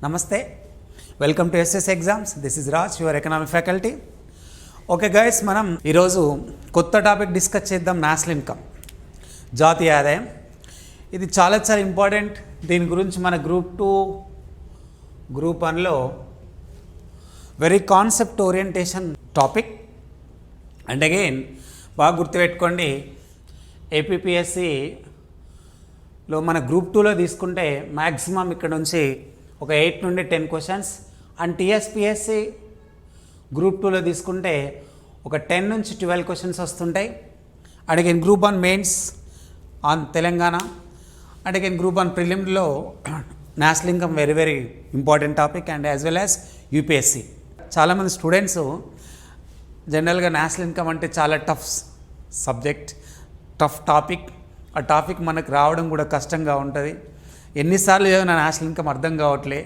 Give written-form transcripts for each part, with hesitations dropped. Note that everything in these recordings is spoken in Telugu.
Namaste. Welcome to SS Exams. This is Raj, your economic faculty. Okay guys, మనం ఈరోజు కొత్త టాపిక్ డిస్కస్ చేద్దాం. నేషనల్ ఇన్కమ్, జాతీయ ఆదాయం. ఇది చాలా ఇంపార్టెంట్. దీని గురించి మన గ్రూప్ 2 గ్రూప్ 1లో very concept orientation topic. And again బాగా గుర్తుపెట్టుకోండి, ఏపీపీఎస్సిలో మన గ్రూప్ 2లో తీసుకుంటే మ్యాక్సిమం ఇక్కడ నుంచి ఒక 8 నుండి 10 క్వశ్చన్స్, అండ్ టీఎస్పీఎస్సి గ్రూప్ 2లో తీసుకుంటే ఒక 10 నుంచి 12 క్వశ్చన్స్ వస్తుంటాయి. And again group 1 mains on Telangana, and again group 1 ప్రిలిమ్లో national income very important topic, and as well as UPSC. చాలామంది స్టూడెంట్స్ జనరల్గా నేషనల్ ఇన్కమ్ అంటే చాలా టఫ్ సబ్జెక్ట్, టఫ్ టాపిక్. ఆ టాపిక్ మనకు రావడం కూడా కష్టంగా ఉంటుంది. ఎన్నిసార్లు చదివినా నేషనల్ ఇన్కమ్ అర్థం కావట్లే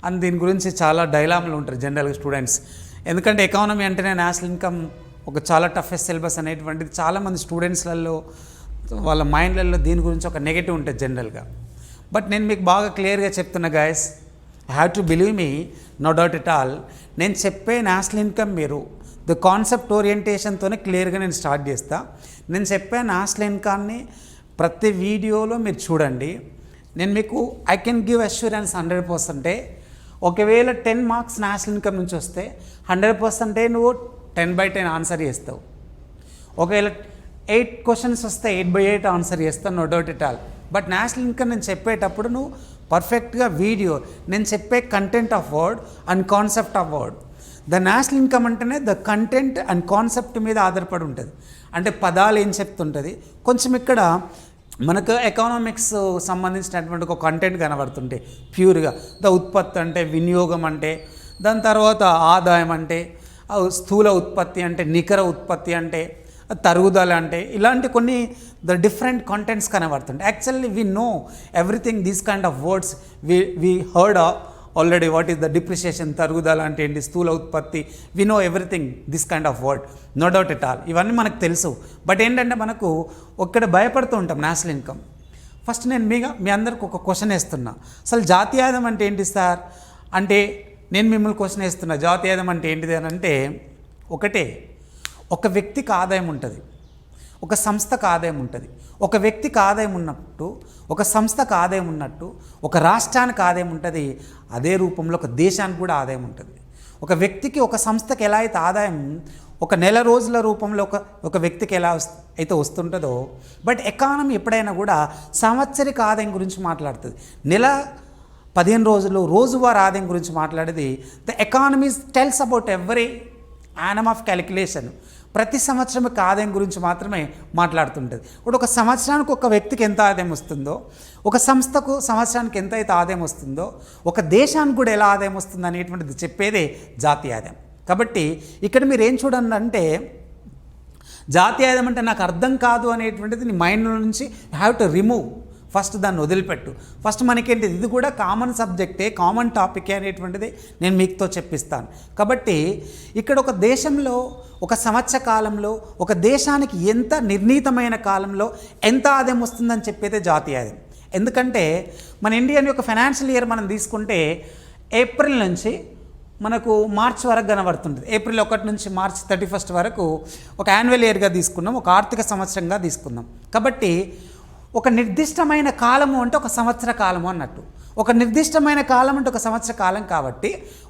అని దీని గురించి చాలా డైలామాలు ఉంటారు జనరల్గా స్టూడెంట్స్. ఎందుకంటే ఎకానమీ అంటేనే నేషనల్ ఇన్కమ్ ఒక చాలా టఫెస్ట్ సిలబస్ అనేటువంటిది చాలామంది స్టూడెంట్స్లలో వాళ్ళ మైండ్లలో దీని గురించి ఒక నెగటివ్ ఉంటుంది జనరల్గా. బట్ నేను మీకు బాగా క్లియర్గా చెప్తున్నా guys, I have to believe me, no doubt at all. నేను చెప్పే నేషనల్ ఇన్కమ్ మీరు ద కాన్సెప్ట్ ఓరియంటేషన్తోనే క్లియర్గా నేను స్టార్ట్ చేస్తా. నేను చెప్పే నేషనల్ ఇన్కమ్ని ప్రతి వీడియోలో మీరు చూడండి. నేను మీకు ఐ కెన్ గివ్ అష్యూరెన్స్ 100%. ఒకవేళ 10 మార్క్స్ నేషనల్ ఇన్కమ్ నుంచి వస్తే 100% నువ్వు 10/10 ఆన్సర్ చేస్తావు. ఒకవేళ 8 క్వశ్చన్స్ వస్తే 8/8 ఆన్సర్ చేస్తావు, no doubt at all. But national income నేను చెప్పేటప్పుడు నువ్వు పర్ఫెక్ట్గా వీడియో, నేను చెప్పే content of word and concept of word. The national income అంటేనే ద కంటెంట్ అండ్ కాన్సెప్ట్ మీద ఆధారపడి ఉంటుంది. అంటే పదాలు ఏం చెప్తుంటుంది, కొంచెం ఇక్కడ మనకు ఎకనామిక్స్ సంబంధించినటువంటి ఒక కంటెంట్ కనబడుతుంటే ప్యూర్గా ద ఉత్పత్తి అంటే వినియోగం అంటే, దాని తర్వాత ఆదాయం అంటే స్థూల ఉత్పత్తి అంటే, నికర ఉత్పత్తి అంటే, తరుగుదల అంటే, ఇలాంటి కొన్ని ద డిఫరెంట్ కంటెంట్స్ కనబడుతుంటాయి. Actually we know everything these kind of words. We heard already what is the depreciation, తరుగుదల అంటే ఏంటి, స్థూల ఉత్పత్తి, we know everything this kind of word, no doubt at all. ఇవన్నీ మనకు తెలుసు. బట్ ఏంటంటే మనకు ఒక్కడ భయపడుతూ ఉంటాం నేషనల్ ఇన్కమ్. ఫస్ట్ నేను మీ అందరికి ఒక క్వశ్చన్ వేస్తున్నా, అసలు జాతీయ ఆదాయం అంటే ఏంటి సార్ అంటే, నేను మిమ్మల్ని క్వశ్చన్ వేస్తున్నా, జాతీయ ఆదాయం అంటే ఏంటిది అని అంటే, ఒకటే, ఒక వ్యక్తికి ఆదాయం ఉంటుంది, ఒక సంస్థకు ఆదాయం ఉంటుంది. ఒక వ్యక్తికి ఆదాయం ఉన్నట్టు, ఒక సంస్థకు ఆదాయం ఉన్నట్టు, ఒక రాష్ట్రానికి ఆదాయం ఉంటుంది. అదే రూపంలో ఒక దేశానికి కూడా ఆదాయం ఉంటుంది. ఒక వ్యక్తికి, ఒక సంస్థకి ఎలా అయితే ఆదాయం ఒక నెల రోజుల రూపంలో ఒక వ్యక్తికి ఎలా అయితే వస్తుంటుందో, బట్ ఎకానమీ ఎప్పుడైనా కూడా సంవత్సరిక ఆదాయం గురించి మాట్లాడుతుంది. నెల 15 రోజులు రోజువారీ ఆదాయం గురించి మాట్లాడేది. The economy tells about every annum of calculation. ప్రతి సంవత్సరం ఆదాయం గురించి మాత్రమే మాట్లాడుతుంటుంది. ఇప్పుడు ఒక సంవత్సరానికి ఒక వ్యక్తికి ఎంత ఆదాయం వస్తుందో, ఒక సంస్థకు సంవత్సరానికి ఎంత అయితే ఆదాయం వస్తుందో, ఒక దేశానికి కూడా ఎలా ఆదాయం వస్తుంది అనేటువంటిది చెప్పేదే జాతీయ ఆదాయం. కాబట్టి ఇక్కడ మీరు ఏం చూడండి అంటే, జాతీయ ఆదాయం అంటే నాకు అర్థం కాదు అనేటువంటిది నీ మైండ్ నుంచి హ్యావ్ టు రిమూవ్. ఫస్ట్ దాన్ని వదిలిపెట్టు. ఫస్ట్ మనకేంటి, ఇది కూడా కామన్ సబ్జెక్టే, కామన్ టాపికే అనేటువంటిది నేను మీతో చెప్పిస్తాను. కాబట్టి ఇక్కడ ఒక దేశంలో ఒక సంవత్సర కాలంలో ఒక దేశానికి ఎంత నిర్ణీతమైన కాలంలో ఎంత ఆదాయం వస్తుందని చెప్పేదే జాతీయ ఆదాయం. ఎందుకంటే మన ఇండియన్ యొక్క ఫైనాన్షియల్ ఇయర్ మనం తీసుకుంటే ఏప్రిల్ నుంచి మనకు మార్చ్ వరకు కనబడుతుంటుంది. ఏప్రిల్ 1 నుంచి మార్చ్ 31 వరకు ఒక యాన్యువల్ ఇయర్గా తీసుకున్నాం, ఒక ఆర్థిక సంవత్సరంగా తీసుకుందాం. కాబట్టి ఒక నిర్దిష్టమైన కాలము అంటే ఒక సంవత్సర కాలము అన్నట్టు. ఒక నిర్దిష్టమైన కాలం అంటే ఒక సంవత్సర కాలం. కాబట్టి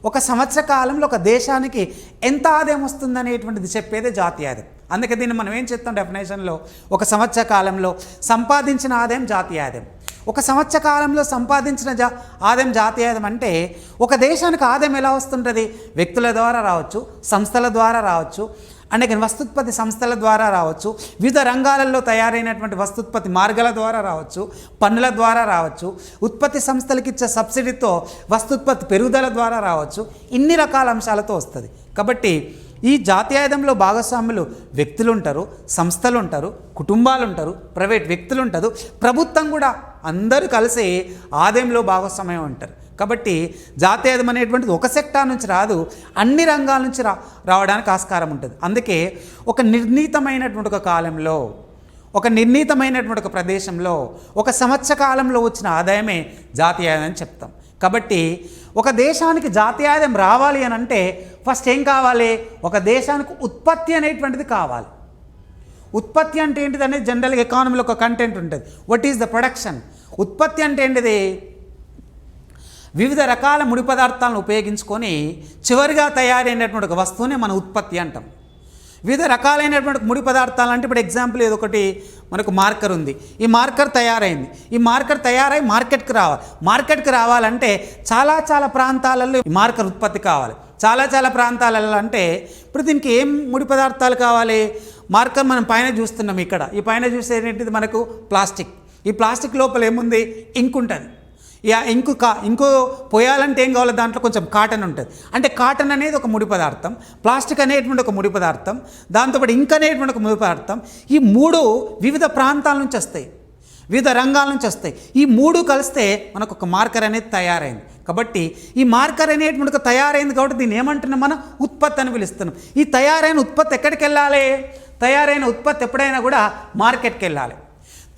ఒక సంవత్సర కాలంలో ఒక దేశానికి ఎంత ఆదాయం వస్తుంది అనేటువంటిది చెప్పేదే జాతీయ ఆదాయం. అందుకే దీన్ని మనం ఏం చెప్తాం డెఫినేషన్లో, ఒక సంవత్సర కాలంలో సంపాదించిన ఆదాయం జాతీయ ఆదాయం. ఒక సంవత్సర కాలంలో సంపాదించిన ఆదాయం జాతీయ ఆదాయం అంటే, ఒక దేశానికి ఆదాయం ఎలా వస్తుంటుంది, వ్యక్తుల ద్వారా రావచ్చు, సంస్థల ద్వారా రావచ్చు, అంటే వస్తుత్పత్తి సంస్థల ద్వారా రావచ్చు, వివిధ రంగాలలో తయారైనటువంటి వస్తుత్పత్తి మార్గాల ద్వారా రావచ్చు, పన్నుల ద్వారా రావచ్చు, ఉత్పత్తి సంస్థలకు ఇచ్చే సబ్సిడీతో వస్తుత్పత్తి పెరుగుదల ద్వారా రావచ్చు. ఇన్ని రకాల అంశాలతో వస్తుంది. కాబట్టి ఈ జాతీయ ఆదాయంలో భాగస్వాములు వ్యక్తులు ఉంటారు, సంస్థలు ఉంటారు, కుటుంబాలు ఉంటారు, ప్రైవేట్ వ్యక్తులు ఉంటారు, ప్రభుత్వం కూడా, అందరూ కలిసి ఆదాయంలో భాగస్వామ్యం ఉంటారు. కాబట్టి జాతీయ ఆదాయం అనేటువంటిది ఒక సెక్టార్ నుంచి రాదు, అన్ని రంగాల నుంచి రావడానికి ఆస్కారం ఉంటుంది. అందుకే ఒక నిర్ణీతమైనటువంటి ఒక కాలంలో, ఒక నిర్ణీతమైనటువంటి ఒక ప్రదేశంలో ఒక సంవత్సర కాలంలో వచ్చిన ఆదాయమే జాతీయ ఆదాయం అని చెప్తాం. కాబట్టి ఒక దేశానికి జాతీయ ఆదాయం రావాలి అని అంటే ఫస్ట్ ఏం కావాలి? ఒక దేశానికి ఉత్పత్తి అనేటువంటిది కావాలి. ఉత్పత్తి అంటే ఏంటిది అనేది జనరల్గా ఎకానమీలో ఒక కంటెంట్ ఉంటుంది. What is the production? ఉత్పత్తి అంటే ఏంటిది? వివిధ రకాల ముడి పదార్థాలను ఉపయోగించుకొని చివరిగా తయారైనటువంటి ఒక వస్తువునే మనం ఉత్పత్తి అంటాం. వివిధ రకాలైనటువంటి ముడి పదార్థాలు అంటే ఇప్పుడు ఎగ్జాంపుల్ ఏదో ఒకటి మనకు మార్కర్ ఉంది. ఈ మార్కర్ తయారైంది. ఈ మార్కర్ తయారై మార్కెట్కి రావాలి. మార్కెట్కి రావాలంటే చాలా ప్రాంతాలలో ఈ మార్కర్ ఉత్పత్తి కావాలి. చాలా ప్రాంతాలలో అంటే ఇప్పుడు దీనికి ఏం ముడి పదార్థాలు కావాలి? మార్కర్ మనం పైన చూస్తున్నాం. ఇక్కడ ఈ పైన చూసేటువంటిది మనకు ప్లాస్టిక్. ఈ ప్లాస్టిక్ లోపల ఏముంది? ఇంక్ ఉంటుంది. ఇంకు పోయాలంటే ఏం కావాలి? దాంట్లో కొంచెం కాటన్ ఉంటుంది. అంటే కాటన్ అనేది ఒక ముడి పదార్థం, ప్లాస్టిక్ అనేటువంటి ఒక ముడి పదార్థం, దాంతోపాటు ఇంక్ అనేటువంటి ఒక ముడి పదార్థం. ఈ మూడు వివిధ ప్రాంతాల నుంచి వస్తాయి, వివిధ రంగాల నుంచి వస్తాయి. ఈ మూడు కలిస్తే మనకు ఒక మార్కర్ అనేది తయారైంది. కాబట్టి ఈ మార్కర్ అనేటువంటి ఒక తయారైంది కాబట్టి దీన్ని ఏమంటున్నాం? మనం ఉత్పత్తి అని పిలుస్తున్నాం. ఈ తయారైన ఉత్పత్తి ఎక్కడికి వెళ్ళాలి? తయారైన ఉత్పత్తి ఎప్పుడైనా కూడా మార్కెట్కి వెళ్ళాలి.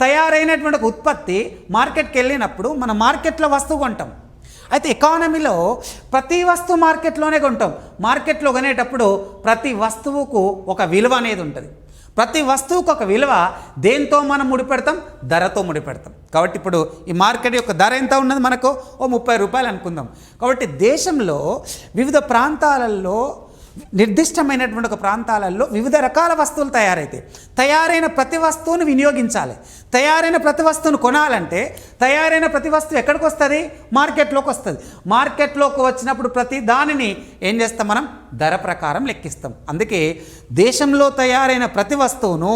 తయారైనటువంటి ఒక ఉత్పత్తి మార్కెట్కి వెళ్ళినప్పుడు మన మార్కెట్లో వస్తువు కొంటాం. అయితే ఎకానమీలో ప్రతి వస్తువు మార్కెట్లోనే కొంటాం. మార్కెట్లో కొనేటప్పుడు ప్రతి వస్తువుకు ఒక విలువ అనేది ఉంటుంది. ప్రతి వస్తువుకు ఒక విలువ దేంతో మనం ముడిపెడతాం? ధరతో ముడిపెడతాం. కాబట్టి ఇప్పుడు ఈ మార్కెట్ యొక్క ధర ఎంత ఉన్నది? మనకు ఓ 30 రూపాయలు అనుకుందాం. కాబట్టి దేశంలో వివిధ ప్రాంతాలలో నిర్దిష్టమైనటువంటి ఒక ప్రాంతాలలో వివిధ రకాల వస్తువులు తయారైతాయి. తయారైన ప్రతి వస్తువును వినియోగించాలి. తయారైన ప్రతి వస్తువును కొనాలంటే తయారైన ప్రతి వస్తువు ఎక్కడికి వస్తుంది? మార్కెట్లోకి వస్తుంది. మార్కెట్లోకి వచ్చినప్పుడు ప్రతి దానిని ఏం చేస్తాం? మనం ధర ప్రకారం లెక్కిస్తాం. అందుకే దేశంలో తయారైన ప్రతి వస్తువును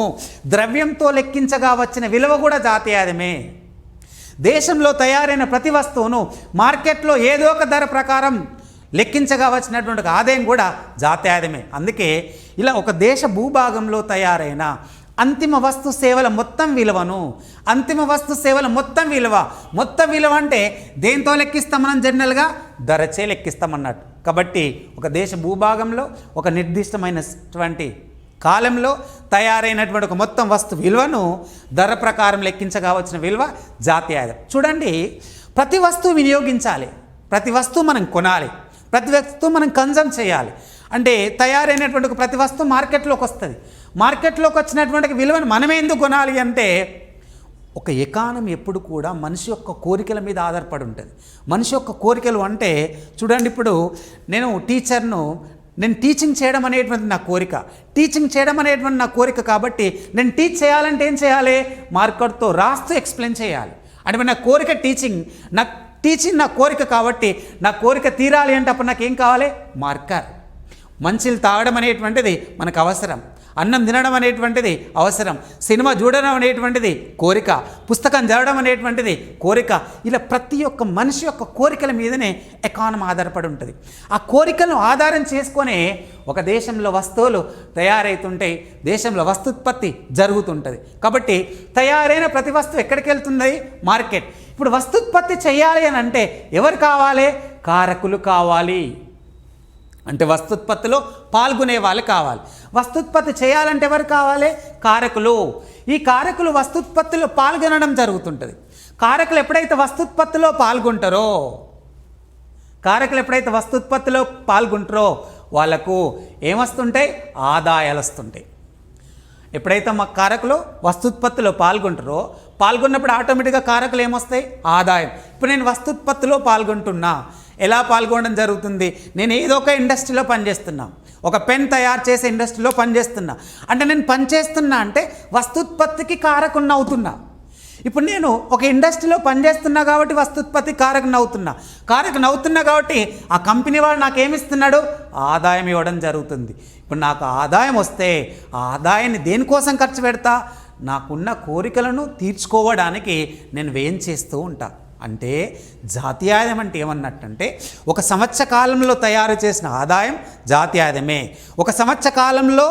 ద్రవ్యంతో లెక్కించగా వచ్చిన విలువ కూడా జాతీయాదమే. దేశంలో తయారైన ప్రతి వస్తువును మార్కెట్లో ఏదో ఒక ధర ప్రకారం లెక్కించగా వచ్చినటువంటి ఆదాయం కూడా జాతీయాదమే. అందుకే ఇలా ఒక దేశ భూభాగంలో తయారైన అంతిమ వస్తు సేవల మొత్తం విలువను, అంతిమ వస్తు సేవల మొత్తం విలువ అంటే దేంతో లెక్కిస్తాం? మనం జనరల్గా ధరచే లెక్కిస్తామన్నట్టు. కాబట్టి ఒక దేశ భూభాగంలో ఒక నిర్దిష్టమైనటువంటి కాలంలో తయారైనటువంటి ఒక మొత్తం వస్తు విలువను ధర ప్రకారం లెక్కించగా వచ్చిన విలువ జాతీయాదం. చూడండి, ప్రతి వస్తువు వినియోగించాలి, ప్రతి వస్తువు మనం కొనాలి, ప్రతి వస్తువు మనం కన్జమ్ చేయాలి. అంటే తయారైనటువంటి ఒక ప్రతి వస్తువు మార్కెట్లోకి వస్తుంది. మార్కెట్లోకి వచ్చినటువంటి విలువను మనమే ఎందుకు కొనాలి అంటే ఒక ఎకానమీ ఎప్పుడు కూడా మనిషి యొక్క కోరికల మీద ఆధారపడి ఉంటుంది. మనిషి యొక్క కోరికలు అంటే చూడండి, ఇప్పుడు నేను టీచర్ను, నేను టీచింగ్ చేయడం అనేటువంటి నా కోరిక, టీచింగ్ చేయడం అనేటువంటి నా కోరిక. కాబట్టి నేను టీచ్ చేయాలంటే ఏం చేయాలి? మార్కర్తో రాస్తూ ఎక్స్ప్లెయిన్ చేయాలి. అంటే నా కోరిక టీచింగ్, నా కోరిక. కాబట్టి నా కోరిక తీరాలి అంటే అప్పుడు నాకు ఏం కావాలి? మార్కర్. మంచిలు తాగడం అనేటువంటిది మనకు అవసరం, అన్నం తినడం అనేటువంటిది అవసరం, సినిమా చూడడం అనేటువంటిది కోరిక, పుస్తకం చదవడం అనేటువంటిది కోరిక. ఇలా ప్రతి ఒక్క మనిషి యొక్క కోరికల మీదనే ఎకానమీ ఆధారపడి ఉంటుంది. ఆ కోరికలను ఆధారం చేసుకొనే ఒక దేశంలో వస్తువులు తయారవుతుంటాయి, దేశంలో వస్తుత్పత్తి జరుగుతుంటుంది. కాబట్టి తయారైన ప్రతి వస్తువు ఎక్కడికి వెళ్తుంది? మార్కెట్. ఇప్పుడు వస్తుత్పత్తి చేయాలి అని అంటే ఎవరు కావాలి? కారకులు కావాలి. అంటే వస్తుత్పత్తిలో పాల్గొనే వాళ్ళు కావాలి. వస్తుత్పత్తి చేయాలంటే ఎవరు కావాలి? కారకులు. ఈ కారకులు వస్తుత్పత్తిలో పాల్గొనడం జరుగుతుంటుంది. కారకులు ఎప్పుడైతే వస్తుత్పత్తిలో పాల్గొంటారో వాళ్ళకు ఏమొస్తుంటాయి? ఆదాయాలు వస్తుంటాయి. ఎప్పుడైతే మా కారకులు వస్తుత్పత్తిలో పాల్గొన్నప్పుడు ఆటోమేటిక్గా కారకులు ఏమొస్తాయి? ఆదాయం. ఇప్పుడు నేను వస్తుత్పత్తిలో పాల్గొంటున్నా. ఎలా పాల్గొనడం జరుగుతుంది? నేను ఏదో ఒక ఇండస్ట్రీలో పనిచేస్తున్నా, ఒక పెన్ తయారు చేసే ఇండస్ట్రీలో పనిచేస్తున్నా. అంటే నేను పనిచేస్తున్నా అంటే వస్తుత్పత్తికి కారకున్ని అవుతున్నా. ఇప్పుడు నేను ఒక ఇండస్ట్రీలో పనిచేస్తున్నా కాబట్టి వస్తుత్పత్తి కారకున్ని అవుతున్నా కాబట్టి ఆ కంపెనీ వాడు నాకు ఏమిస్తున్నాడు? ఆదాయం ఇవ్వడం జరుగుతుంది. ఇప్పుడు నాకు ఆదాయం వస్తే ఆ ఆదాయాన్ని దేనికోసం ఖర్చు పెడతా? నాకున్న కోరికలను తీర్చుకోవడానికి నేను వ్యయం చేస్తూ ఉంటా. అంటే జాతీయాదం అంటే ఏమన్నట్టంటే ఒక సంవత్సర కాలంలో తయారు చేసిన ఆదాయం జాతీయాదమే. ఒక సంవత్సర కాలంలో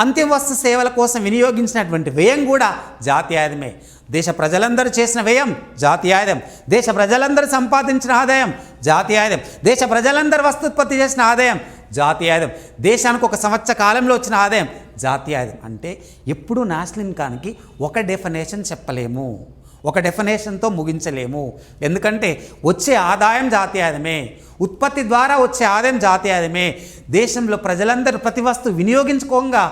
అంతిమ వస్తు సేవల కోసం వినియోగించినటువంటి వ్యయం కూడా జాతీయాదమే. దేశ ప్రజలందరూ చేసిన వ్యయం జాతీయాదం, దేశ ప్రజలందరూ సంపాదించిన ఆదాయం జాతీయాదం, దేశ ప్రజలందరూ వస్తుత్పత్తి చేసిన ఆదాయం జాతీయాదం, దేశానికి ఒక సంవత్సర కాలంలో వచ్చిన ఆదాయం జాతీయాదం. అంటే ఎప్పుడు నేషనల్ ఇన్కామ్కి ఒక డెఫినేషన్ చెప్పలేము, ఒక డెఫినేషన్తో ముగించలేము. ఎందుకంటే వచ్చే ఆదాయం జాతీయ ఆదాయమే, ఉత్పత్తి ద్వారా వచ్చే ఆదాయం జాతీయ ఆదాయమే, దేశంలో ప్రజలందరూ ప్రతి వస్తువు వినియోగించుకోగా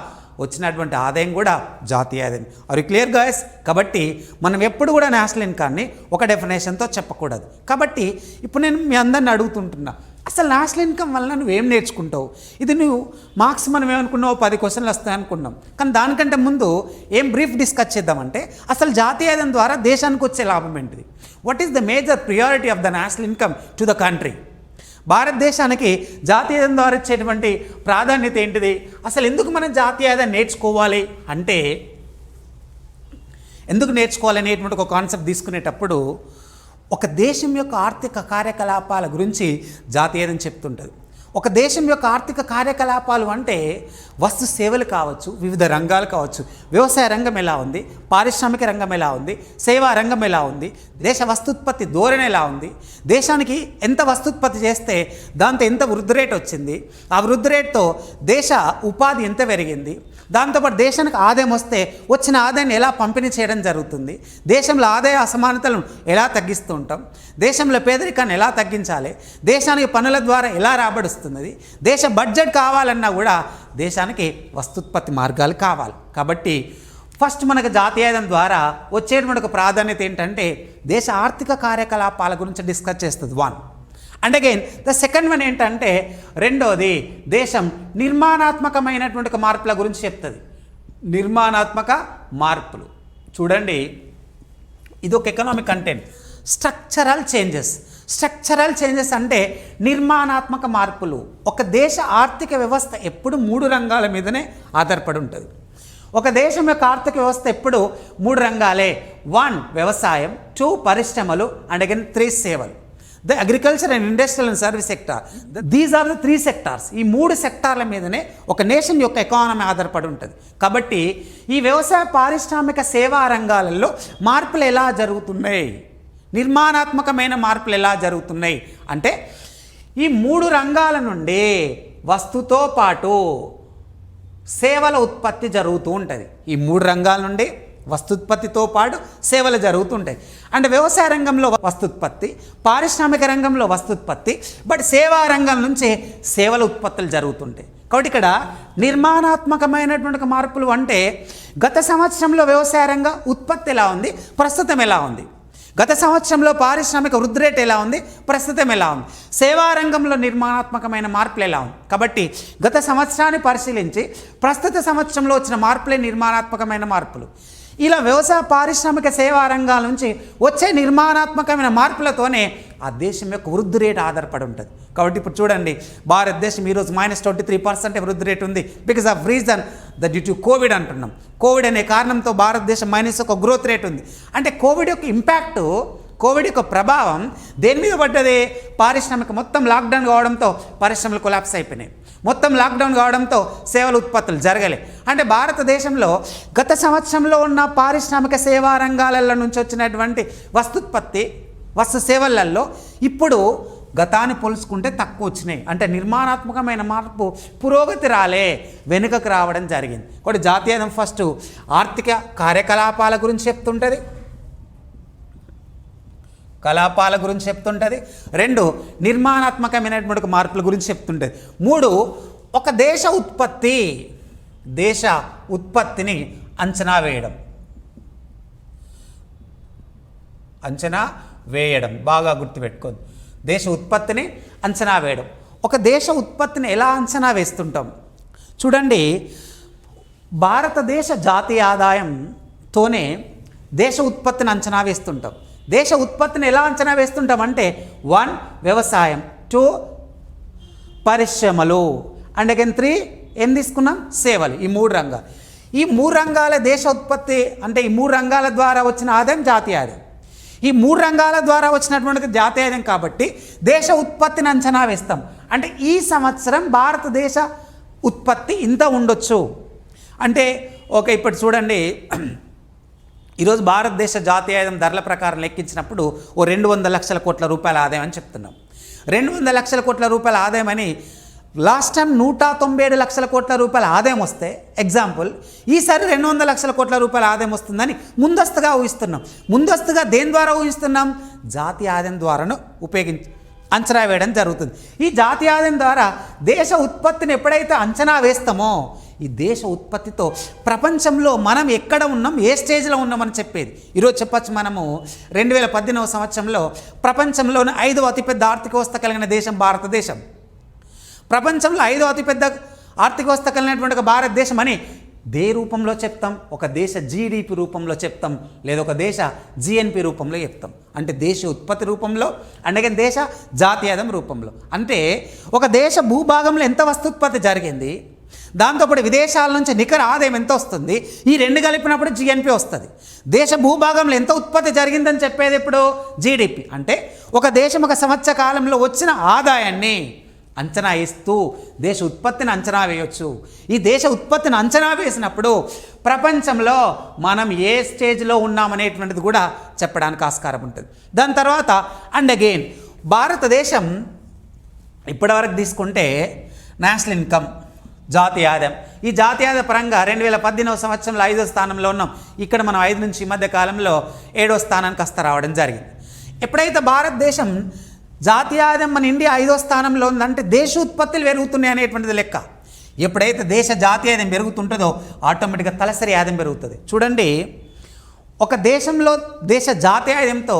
వచ్చినటువంటి ఆదాయం కూడా జాతీయ ఆదాయం. అవి క్లియర్ గాయస్? కాబట్టి మనం ఎప్పుడు కూడా నేషనల్ ఇన్కమ్ని ఒక డెఫినేషన్తో చెప్పకూడదు. కాబట్టి ఇప్పుడు నేను మీ అందరిని అడుగుతుంటున్నా, అసలు నేషనల్ ఇన్కమ్ వల్ల నువ్వేం నేర్చుకుంటావు? ఇది నువ్వు మార్క్స్ మనం ఏమనుకున్నావు 10 క్వశ్చన్లు వస్తాయి అనుకున్నాం. కానీ దానికంటే ముందు ఏం బ్రీఫ్ డిస్కస్ చేద్దామంటే అసలు జాతీయ ఆదాయం ద్వారా దేశానికి వచ్చే లాభం ఏంటిది? What is the major priority of the national income to the country? భారతదేశానికి జాతీయ ఆదాయం ద్వారా ఇచ్చేటువంటి ప్రాధాన్యత ఏంటిది? అసలు ఎందుకు మనం జాతీయ ఆదాయం నేర్చుకోవాలి అంటే, ఎందుకు నేర్చుకోవాలి అనేటువంటి ఒక కాన్సెప్ట్ తీసుకునేటప్పుడు ఒక దేశం యొక్క ఆర్థిక కార్యకలాపాల గురించి జాతీయ ఆదాయం చెప్తుంటుంది. ఒక దేశం యొక్క ఆర్థిక కార్యకలాపాలు అంటే వస్తు సేవలు కావచ్చు, వివిధ రంగాలు కావచ్చు, వ్యవసాయ రంగం ఎలా ఉంది, పారిశ్రామిక రంగం ఎలా ఉంది, సేవా రంగం ఎలా ఉంది, దేశ వస్తుత్పత్తి ధోరణి ఎలా ఉంది, దేశానికి ఎంత వస్తుత్పత్తి చేస్తే దాంతో ఎంత వృద్ధి రేటు వచ్చింది, ఆ వృద్ధి రేటుతో దేశ ఉపాధి ఎంత పెరిగింది, దాంతోపాటు దేశానికి ఆదాయం వస్తే వచ్చిన ఆదాయాన్ని ఎలా పంపిణీ చేయడం జరుగుతుంది, దేశంలో ఆదాయ అసమానతలను ఎలా తగ్గిస్తూ ఉంటాం, దేశంలో పేదరికాన్ని ఎలా తగ్గించాలి, దేశానికి పన్నుల ద్వారా ఎలా రాబడిస్తున్నది, దేశ బడ్జెట్ కావాలన్నా కూడా దేశానికి వస్తుత్పత్తి మార్గాలు కావాలి. కాబట్టి ఫస్ట్ మనకు జాతీయ ఆదాయం ద్వారా వచ్చేటువంటి ఒక ప్రాధాన్యత ఏంటంటే దేశ ఆర్థిక కార్యకలాపాల గురించి డిస్కస్ చేస్తుంది 1. And again the second one ఏంటంటే రెండోది దేశం నిర్మాణాత్మకమైనటువంటి మార్పుల గురించి చెప్తుంది. నిర్మాణాత్మక మార్పులు చూడండి, ఇది ఒక ఎకనామిక్ కంటెంట్. స్ట్రక్చరల్ చేంజెస్ అంటే నిర్మాణాత్మక మార్పులు. ఒక దేశ ఆర్థిక వ్యవస్థ ఎప్పుడు 3 రంగాల మీదనే ఆధారపడి ఉంటుంది. ఒక దేశం యొక్క ఆర్థిక వ్యవస్థ ఎప్పుడు 3 రంగాలే. 1 వ్యవసాయం, 2 పరిశ్రమలు, అండ్ అగైన్ 3 సేవలు. The agriculture and industrial and service sector, these are the 3 sectors. ఈ 3 సెక్టార్ల మీదనే ఒక నేషన్ యొక్క ఎకానమీ ఆధారపడి ఉంటుంది. కాబట్టి ఈ వ్యవసాయ పారిశ్రామిక సేవా రంగాలలో మార్పులు ఎలా జరుగుతున్నాయి, నిర్మాణాత్మకమైన మార్పులు ఎలా జరుగుతున్నాయి అంటే ఈ 3 రంగాల నుండి వస్తుతో పాటు సేవల ఉత్పత్తి జరుగుతూ ఉంటుంది. ఈ 3 రంగాల నుండి వస్తుత్పత్తితో పాటు సేవలు జరుగుతుంటాయి. అంటే వ్యవసాయ రంగంలో వస్తుత్పత్తి, పారిశ్రామిక రంగంలో వస్తుత్పత్తి, బట్ సేవా రంగం నుంచి సేవల ఉత్పత్తులు జరుగుతుంటాయి. కాబట్టి ఇక్కడ నిర్మాణాత్మకమైనటువంటి మార్పులు అంటే గత సంవత్సరంలో వ్యవసాయ రంగ ఉత్పత్తి ఎలా ఉంది, ప్రస్తుతం ఎలా ఉంది, గత సంవత్సరంలో పారిశ్రామిక వృద్ధి రేటు ఎలా ఉంది, ప్రస్తుతం ఎలా ఉంది, సేవా రంగంలో నిర్మాణాత్మకమైన మార్పులు ఎలా ఉంది. కాబట్టి గత సంవత్సరాన్ని పరిశీలించి ప్రస్తుత సంవత్సరంలో వచ్చిన మార్పులే నిర్మాణాత్మకమైన మార్పులు. ఇలా వ్యవసాయ పారిశ్రామిక సేవా రంగాల నుంచి వచ్చే నిర్మాణాత్మకమైన మార్పులతోనే ఆ దేశం యొక్క వృద్ధి రేటు ఆధారపడి ఉంటుంది. కాబట్టి ఇప్పుడు చూడండి, భారతదేశం ఈరోజు -23% వృద్ధి రేటు ఉంది. Because of reason the due to Covid అంటున్నాం. కోవిడ్ అనే కారణంతో భారతదేశం -1 గ్రోత్ రేట్ ఉంది. అంటే కోవిడ్ యొక్క ఇంపాక్ట్, కోవిడ్ యొక్క ప్రభావం దేని మీద పడ్డది? పారిశ్రామిక మొత్తం లాక్డౌన్ కావడంతో పరిశ్రమలు కొలాప్స్ అయిపోయినాయి. మొత్తం లాక్డౌన్ కావడంతో సేవల ఉత్పత్తులు జరగలే. అంటే భారతదేశంలో గత సంవత్సరంలో ఉన్న పారిశ్రామిక సేవా రంగాలలో నుంచి వచ్చినటువంటి వస్తుత్పత్తి, వస్తు సేవలలో ఇప్పుడు గతాన్ని పోల్చుకుంటే తక్కువ వచ్చినాయి. అంటే నిర్మాణాత్మకమైన మార్పు, పురోగతి రాలే, వెనుకకు రావడం జరిగింది. ఒకటి జాతీయ ఆదాయం ఫస్ట్ ఆర్థిక కార్యకలాపాల గురించి చెప్తుంటుంది, 2 నిర్మాణాత్మకమైనటువంటి మార్పుల గురించి చెప్తుంటుంది. 3 ఒక దేశ ఉత్పత్తిని అంచనా వేయడం బాగా గుర్తుపెట్టుకోండి. దేశ ఉత్పత్తిని అంచనా వేయడం. ఒక దేశ ఉత్పత్తిని ఎలా అంచనా వేస్తుంటాం చూడండి, భారతదేశ జాతీయ ఆదాయంతోనే దేశ ఉత్పత్తిని అంచనా వేస్తుంటాం. దేశ ఉత్పత్తిని ఎలా అంచనా వేస్తుంటాం అంటే 1 వ్యవసాయం, 2 పరిశ్రమలు, అండ్ అగైన్ 3 ఏం తీసుకున్నాం, సేవలు. ఈ 3 రంగాలు. ఈ 3 రంగాల దేశ ఉత్పత్తి అంటే ఈ 3 రంగాల ద్వారా వచ్చిన ఆదాయం జాతీయ ఆదాయం. ఈ 3 రంగాల ద్వారా వచ్చినటువంటి జాతీయ ఆదాయం కాబట్టి దేశ ఉత్పత్తిని అంచనా వేస్తాం. అంటే ఈ సంవత్సరం భారతదేశ ఉత్పత్తి ఇంత ఉండొచ్చు అంటే ఓకే. ఇప్పుడు చూడండి, ఈరోజు భారతదేశ జాతీయ ఆదాయం ధరల ప్రకారం లెక్కించినప్పుడు 200 లక్షల కోట్ల రూపాయల ఆదాయం అని చెప్తున్నాం. 200 లక్షల కోట్ల రూపాయల ఆదాయం అని లాస్ట్ టైం 197 లక్షల కోట్ల రూపాయల ఆదాయం వస్తే ఎగ్జాంపుల్ ఈసారి 200 లక్షల కోట్ల రూపాయల ఆదాయం వస్తుందని ముందస్తుగా ఊహిస్తున్నాం. ముందస్తుగా దేని ద్వారా ఊహిస్తున్నాం? జాతీయ ఆదాయం ద్వారాను అంచనా వేయడం జరుగుతుంది. ఈ జాతీయ ఆదాయం ద్వారా దేశ ఉత్పత్తిని ఎప్పుడైతే అంచనా వేస్తామో ఈ దేశ ఉత్పత్తితో ప్రపంచంలో మనం ఎక్కడ ఉన్నాం, ఏ స్టేజ్లో ఉన్నామని చెప్పేది. ఈరోజు చెప్పచ్చు, మనము 2018 సంవత్సరంలో ప్రపంచంలోని 5వ అతిపెద్ద ఆర్థిక వ్యవస్థ కలిగిన దేశం భారతదేశం. ప్రపంచంలో 5వ అతిపెద్ద ఆర్థిక వ్యవస్థ కలిగినటువంటి ఒక భారతదేశం అని దే రూపంలో చెప్తాం, ఒక దేశ జీడిపి రూపంలో చెప్తాం, లేదా ఒక దేశ జిఎన్పి రూపంలో చెప్తాం. అంటే దేశ ఉత్పత్తి రూపంలో, అంటే దేశ జాతీయాదం రూపంలో. అంటే ఒక దేశ భూభాగంలో ఎంత వస్తుత్పత్తి జరిగింది, దాంతోపాటు విదేశాల నుంచి నికర ఆదాయం ఎంత వస్తుంది, ఈ రెండు కలిపినప్పుడు జిఎన్పి వస్తుంది. దేశ భూభాగంలో ఎంత ఉత్పత్తి జరిగిందని చెప్పేది ఇప్పుడు జీడిపి. అంటే ఒక దేశం ఒక సంవత్సర కాలంలో వచ్చిన ఆదాయాన్ని అంచనా వేస్తూ దేశ ఉత్పత్తిని అంచనా వేయవచ్చు. ఈ దేశ ఉత్పత్తిని అంచనా వేసినప్పుడు ప్రపంచంలో మనం ఏ స్టేజ్లో ఉన్నామనేటువంటిది కూడా చెప్పడానికి ఆస్కారం ఉంటుంది. దాని తర్వాత అండ్ అగైన్ భారతదేశం ఇప్పటివరకు తీసుకుంటే నేషనల్ ఇన్కమ్, జాతీయ ఆదాయం, ఈ జాతీయ ఆదాయ పరంగా 2018 సంవత్సరంలో 5వ స్థానంలో ఉన్నాం. ఇక్కడ మనం 5 నుంచి ఈ మధ్య కాలంలో 7వ స్థానానికి వస్తా రావడం జరిగింది. ఎప్పుడైతే భారతదేశం జాతీయ ఆదాయం మన ఇండియా 5వ స్థానంలో ఉందంటే దేశ ఉత్పత్తులు పెరుగుతున్నాయి అనేటువంటిది లెక్క. ఎప్పుడైతే దేశ జాతీయ ఆదాయం పెరుగుతుంటుందో ఆటోమేటిక్గా తలసరి ఆదాయం పెరుగుతుంది. చూడండి, ఒక దేశంలో దేశ జాతీయ ఆదాయంతో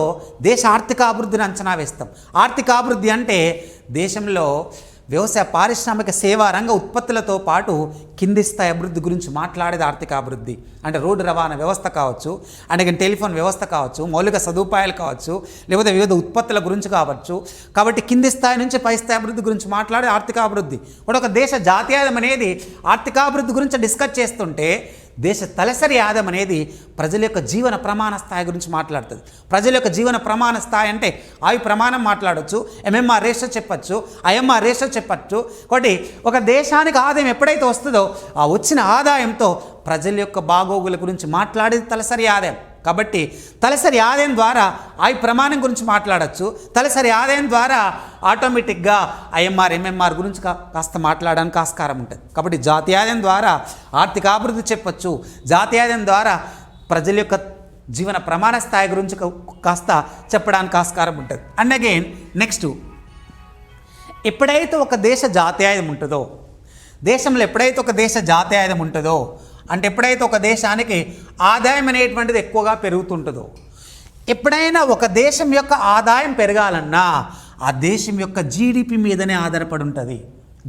దేశ ఆర్థిక అభివృద్ధిని అంచనా వేస్తాం. ఆర్థిక అభివృద్ధి అంటే దేశంలో వ్యవసాయ, పారిశ్రామిక, సేవా రంగ ఉత్పత్తులతో పాటు కింది స్థాయి అభివృద్ధి గురించి మాట్లాడేది ఆర్థిక అభివృద్ధి. అంటే రోడ్డు రవాణా వ్యవస్థ కావచ్చు, అంటే టెలిఫోన్ వ్యవస్థ కావచ్చు, మౌలిక సదుపాయాలు కావచ్చు, లేకపోతే వివిధ ఉత్పత్తుల గురించి కావచ్చు. కాబట్టి కింది స్థాయి నుంచి పై స్థాయి అభివృద్ధి గురించి మాట్లాడే ఆర్థిక అభివృద్ధి. ఇప్పుడు ఒక దేశ జాతీయాదం అనేది ఆర్థికాభివృద్ధి గురించి డిస్కస్ చేస్తుంటే దేశ తలసరి ఆదాయం అనేది ప్రజల యొక్క జీవన ప్రమాణ స్థాయి గురించి మాట్లాడుతుంది. ప్రజల యొక్క జీవన ప్రమాణ స్థాయి అంటే ఆయు ప్రమాణం మాట్లాడవచ్చు, ఎంఎంఆర్ రేషియో చెప్పచ్చు, ఐఎంఆర్ రేషియో చెప్పచ్చు. కాబట్టి ఒక దేశానికి ఆదాయం ఎప్పుడైతే వస్తుందో ఆ వచ్చిన ఆదాయంతో ప్రజల యొక్క బాగోగుల గురించి మాట్లాడేది తలసరి ఆదాయం. కాబట్టి తలసరి ఆదాయం ద్వారా ఆయు ప్రమాణం గురించి మాట్లాడచ్చు. తలసరి ఆదాయం ద్వారా ఆటోమేటిక్గా ఐఎంఆర్, ఎంఎంఆర్ గురించి కాస్త మాట్లాడడానికి ఆస్కారం ఉంటుంది. కాబట్టి జాతీయ ఆదాయం ద్వారా ఆర్థిక అభివృద్ధి చెప్పచ్చు, జాతీయ ఆదాయం ద్వారా ప్రజల యొక్క జీవన ప్రమాణ స్థాయి గురించి కాస్త చెప్పడానికి ఆస్కారం ఉంటుంది. అండ్ అగైన్ నెక్స్ట్, ఎప్పుడైతే ఒక దేశ జాతీయాదం ఉంటుందో, దేశంలో ఎప్పుడైతే ఒక దేశ జాతీయాదం ఉంటుందో అంటే ఎప్పుడైతే ఒక దేశానికి ఆదాయం అనేటువంటిది ఎక్కువగా పెరుగుతుంటుందో, ఎప్పుడైనా ఒక దేశం యొక్క ఆదాయం పెరగాలన్నా ఆ దేశం యొక్క జీడిపి మీదనే ఆధారపడి ఉంటుంది,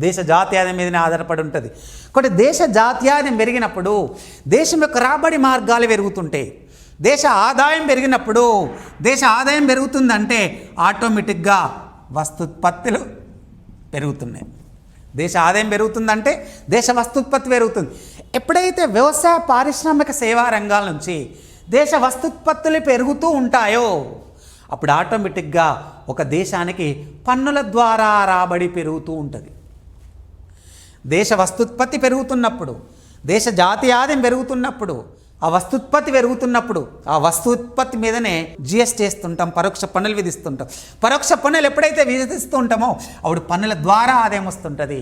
దేశ జాతీయాదం మీదనే ఆధారపడి ఉంటుంది. కాబట్టి దేశ జాతీయాదం పెరిగినప్పుడు దేశం యొక్క రాబడి మార్గాలు పెరుగుతుంటాయి. దేశ ఆదాయం పెరిగినప్పుడు, దేశ ఆదాయం పెరుగుతుందంటే ఆటోమేటిక్గా వస్తుత్పత్తులు పెరుగుతున్నాయి. దేశ ఆదాయం పెరుగుతుందంటే దేశ వస్తుత్పత్తి పెరుగుతుంది. ఎప్పుడైతే వ్యవసాయ, పారిశ్రామిక, సేవా రంగాల నుంచి దేశ వస్తుత్పత్తులు పెరుగుతూ ఉంటాయో అప్పుడు ఆటోమేటిక్గా ఒక దేశానికి పన్నుల ద్వారా రాబడి పెరుగుతూ ఉంటుంది. దేశ వస్తుత్పత్తి పెరుగుతున్నప్పుడు, దేశ జాతీయ ఆదాయం పెరుగుతున్నప్పుడు, ఆ వస్తుత్పత్తి పెరుగుతున్నప్పుడు ఆ వస్తుత్పత్తి మీదనే జిఎస్టీ వేస్తుంటాం, పరోక్ష పన్నులు విధిస్తుంటాం. పరోక్ష పన్నులు ఎప్పుడైతే విధిస్తూ ఉంటామో అప్పుడు పన్నుల ద్వారా ఆదాయం వస్తుంటుంది.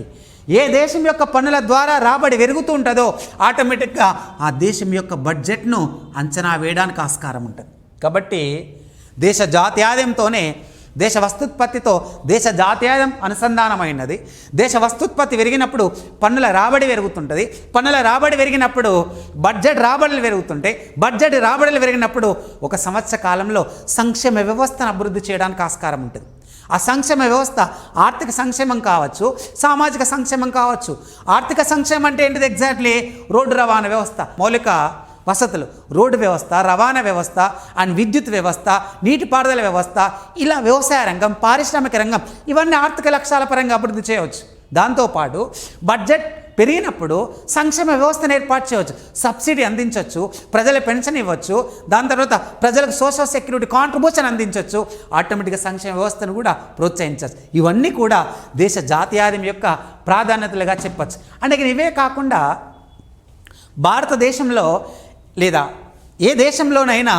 ఏ దేశం యొక్క పన్నుల ద్వారా రాబడి పెరుగుతూ ఉంటుందో ఆటోమేటిక్గా ఆ దేశం యొక్క బడ్జెట్ను అంచనా వేయడానికి ఆస్కారం ఉంటుంది. కాబట్టి దేశ జాతీయాదంతోనే దేశ వస్తుత్పత్తితో దేశ జాతీయాదం అనుసంధానమైనది. దేశ వస్తుత్పత్తి పెరిగినప్పుడు పన్నుల రాబడి పెరుగుతుంటుంది. పన్నుల రాబడి పెరిగినప్పుడు బడ్జెట్ రాబడులు పెరుగుతుంటాయి. బడ్జెట్ రాబడులు పెరిగినప్పుడు ఒక సంవత్సర కాలంలో సంక్షేమ వ్యవస్థను అభివృద్ధి చేయడానికి ఆస్కారం ఉంటుంది. ఆ సంక్షేమ వ్యవస్థ ఆర్థిక సంక్షేమం కావచ్చు, సామాజిక సంక్షేమం కావచ్చు. ఆర్థిక సంక్షేమం అంటే ఏంటిది? ఎగ్జాక్ట్లీ రోడ్డు రవాణా వ్యవస్థ, మౌలిక వసతులు, రోడ్డు వ్యవస్థ, రవాణా వ్యవస్థ అండ్ విద్యుత్ వ్యవస్థ, నీటిపారుదల వ్యవస్థ, ఇలా వ్యవసాయ రంగం, పారిశ్రామిక రంగం, ఇవన్నీ ఆర్థిక లక్ష్యాల పరంగా అభివృద్ధి చేయవచ్చు. దాంతోపాటు బడ్జెట్ పెరిగినప్పుడు సంక్షేమ వ్యవస్థను ఏర్పాటు చేయవచ్చు, సబ్సిడీ అందించవచ్చు, ప్రజల పెన్షన్ ఇవ్వచ్చు, దాని తర్వాత ప్రజలకు సోషల్ సెక్యూరిటీ కాంట్రిబ్యూషన్ అందించవచ్చు, ఆటోమేటిక్గా సంక్షేమ వ్యవస్థను కూడా ప్రోత్సహించవచ్చు. ఇవన్నీ కూడా దేశ జాతీయాదం యొక్క ప్రాధాన్యతలుగా చెప్పచ్చు. అంటే ఇవే కాకుండా భారతదేశంలో లేదా ఏ దేశంలోనైనా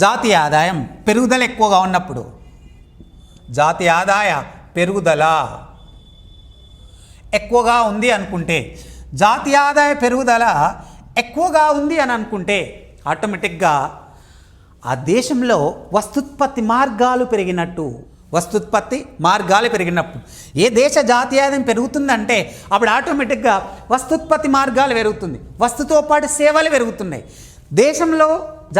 జాతీయ ఆదాయం పెరుగుదల ఎక్కువగా ఉన్నప్పుడు, జాతీయ ఆదాయ పెరుగుదల ఎక్కువగా ఉంది అనుకుంటే, జాతీయ ఆదాయ పెరుగుదల ఎక్కువగా ఉంది అని అనుకుంటే ఆటోమేటిక్గా ఆ దేశంలో వస్తుత్పత్తి మార్గాలు పెరిగినట్టు. వస్తుత్పత్తి మార్గాలు పెరిగినప్పుడు ఏ దేశ జాతీయాదాయం పెరుగుతుందంటే అప్పుడు ఆటోమేటిక్గా వస్తుత్పత్తి మార్గాలు పెరుగుతుంది, వస్తుతో పాటు సేవలు పెరుగుతున్నాయి. దేశంలో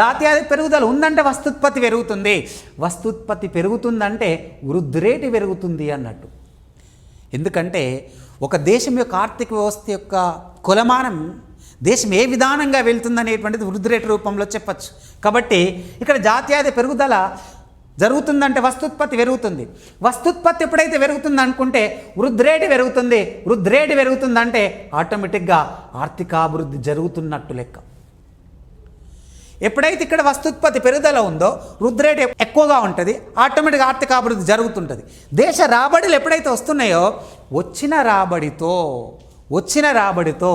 జాతీయాదాయ పెరుగుదల ఉందంటే వస్తుత్పత్తి పెరుగుతుంది, వస్తుత్పత్తి పెరుగుతుందంటే వృద్ధి రేటు పెరుగుతుంది అన్నట్టు. ఎందుకంటే ఒక దేశం యొక్క ఆర్థిక వ్యవస్థ యొక్క కొలమానం దేశం ఏ విధానంగా వెళ్తుందనేటువంటిది వృద్ధి రేటు రూపంలో చెప్పచ్చు. కాబట్టి ఇక్కడ జాతీయాదాయ పెరుగుదల జరుగుతుందంటే వస్తుత్పత్తి పెరుగుతుంది, వస్తుత్పత్తి ఎప్పుడైతే పెరుగుతుంది అనుకుంటే వృద్ధి రేటు పెరుగుతుంది, వృద్ధి రేటు పెరుగుతుందంటే ఆటోమేటిక్గా ఆర్థికాభివృద్ధి జరుగుతున్నట్టు లెక్క. ఎప్పుడైతే ఇక్కడ వస్తుత్పత్తి పెరుగుదల ఉందో వృద్ధి రేటు ఎక్కువగా ఉంటుంది, ఆటోమేటిక్గా ఆర్థికాభివృద్ధి జరుగుతుంటుంది. దేశ రాబడులు ఎప్పుడైతే వస్తున్నాయో వచ్చిన రాబడితో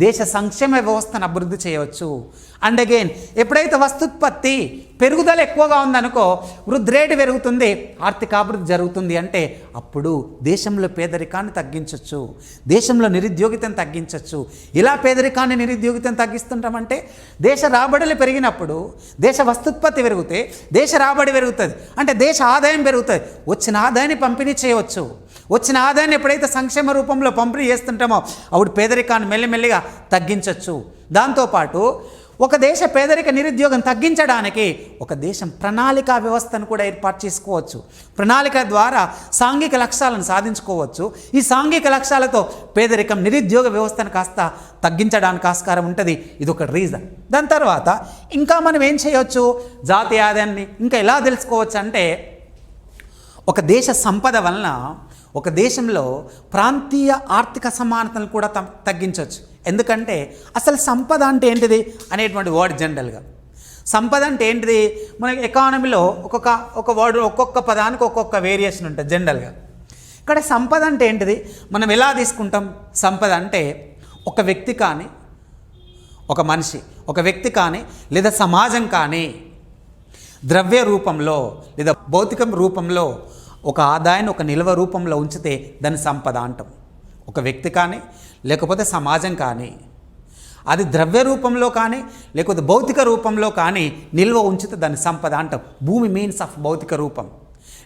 దేశ సంక్షేమ వ్యవస్థను అభివృద్ధి చేయవచ్చు. అండ్ అగైన్ ఎప్పుడైతే వస్తుత్పత్తి పెరుగుదల ఎక్కువగా ఉందనుకో వృద్ధి రేటు పెరుగుతుంది, ఆర్థికాభివృద్ధి జరుగుతుంది. అంటే అప్పుడు దేశంలో పేదరికాన్ని తగ్గించవచ్చు, దేశంలో నిరుద్యోగితను తగ్గించవచ్చు. ఇలా పేదరికాన్ని నిరుద్యోగితను తగ్గిస్తుంటామంటే దేశ రాబడులు పెరిగినప్పుడు దేశ వస్తుత్పత్తి పెరిగితే దేశ రాబడి పెరుగుతుంది, అంటే దేశ ఆదాయం పెరుగుతుంది. వచ్చిన ఆదాయాన్ని పంపిణీ చేయవచ్చు. వచ్చిన ఆదాయాన్ని ఎప్పుడైతే సంక్షేమ రూపంలో పంపిణీ చేస్తుంటామో అప్పుడు పేదరికాన్ని మెల్లిమెల్లిగా తగ్గించవచ్చు. దాంతోపాటు ఒక దేశ పేదరిక నిరుద్యోగం తగ్గించడానికి ఒక దేశం ప్రణాళికా వ్యవస్థను కూడా ఏర్పాటు చేసుకోవచ్చు. ప్రణాళిక ద్వారా సాంఘిక లక్ష్యాలను సాధించుకోవచ్చు. ఈ సాంఘిక లక్ష్యాలతో పేదరికం నిరుద్యోగ వ్యవస్థను కాస్త తగ్గించడానికి ఆస్కారం ఉంటుంది. ఇది ఒక రీజన్. దాని తర్వాత ఇంకా మనం ఏం చేయవచ్చు, జాతీయ ఆదాయాన్ని ఇంకా ఎలా తెలుసుకోవచ్చు అంటే ఒక దేశ సంపద వలన ఒక దేశంలో ప్రాంతీయ ఆర్థిక సమానతలు కూడా తగ్గించవచ్చు. ఎందుకంటే అసలు సంపద అంటే ఏంటిది అనేటువంటి వర్డ్ జనరల్గా సంపద అంటే ఏంటిది మనకి ఎకానమీలో ఒక వర్డ్ ఒక్కొక్క పదానికి ఒక్కొక్క వేరియేషన్ ఉంటుంది జనరల్గా. ఇక్కడ సంపద అంటే ఏంటిది మనం ఎలా తీసుకుంటాం? సంపద అంటే ఒక వ్యక్తి కానీ ఒక మనిషి, ఒక వ్యక్తి కానీ లేదా సమాజం కానీ ద్రవ్య రూపంలో లేదా భౌతిక రూపంలో ఒక ఆదాయాన్ని ఒక నిల్వ రూపంలో ఉంచితే దాన్ని సంపద అంటాం. ఒక వ్యక్తి కానీ లేకపోతే సమాజం కానీ అది ద్రవ్య రూపంలో కానీ లేకపోతే భౌతిక రూపంలో కానీ నిల్వ ఉంచితే దాన్ని సంపద అంటాం. భూమి మీన్స్ ఆఫ్ భౌతిక రూపం.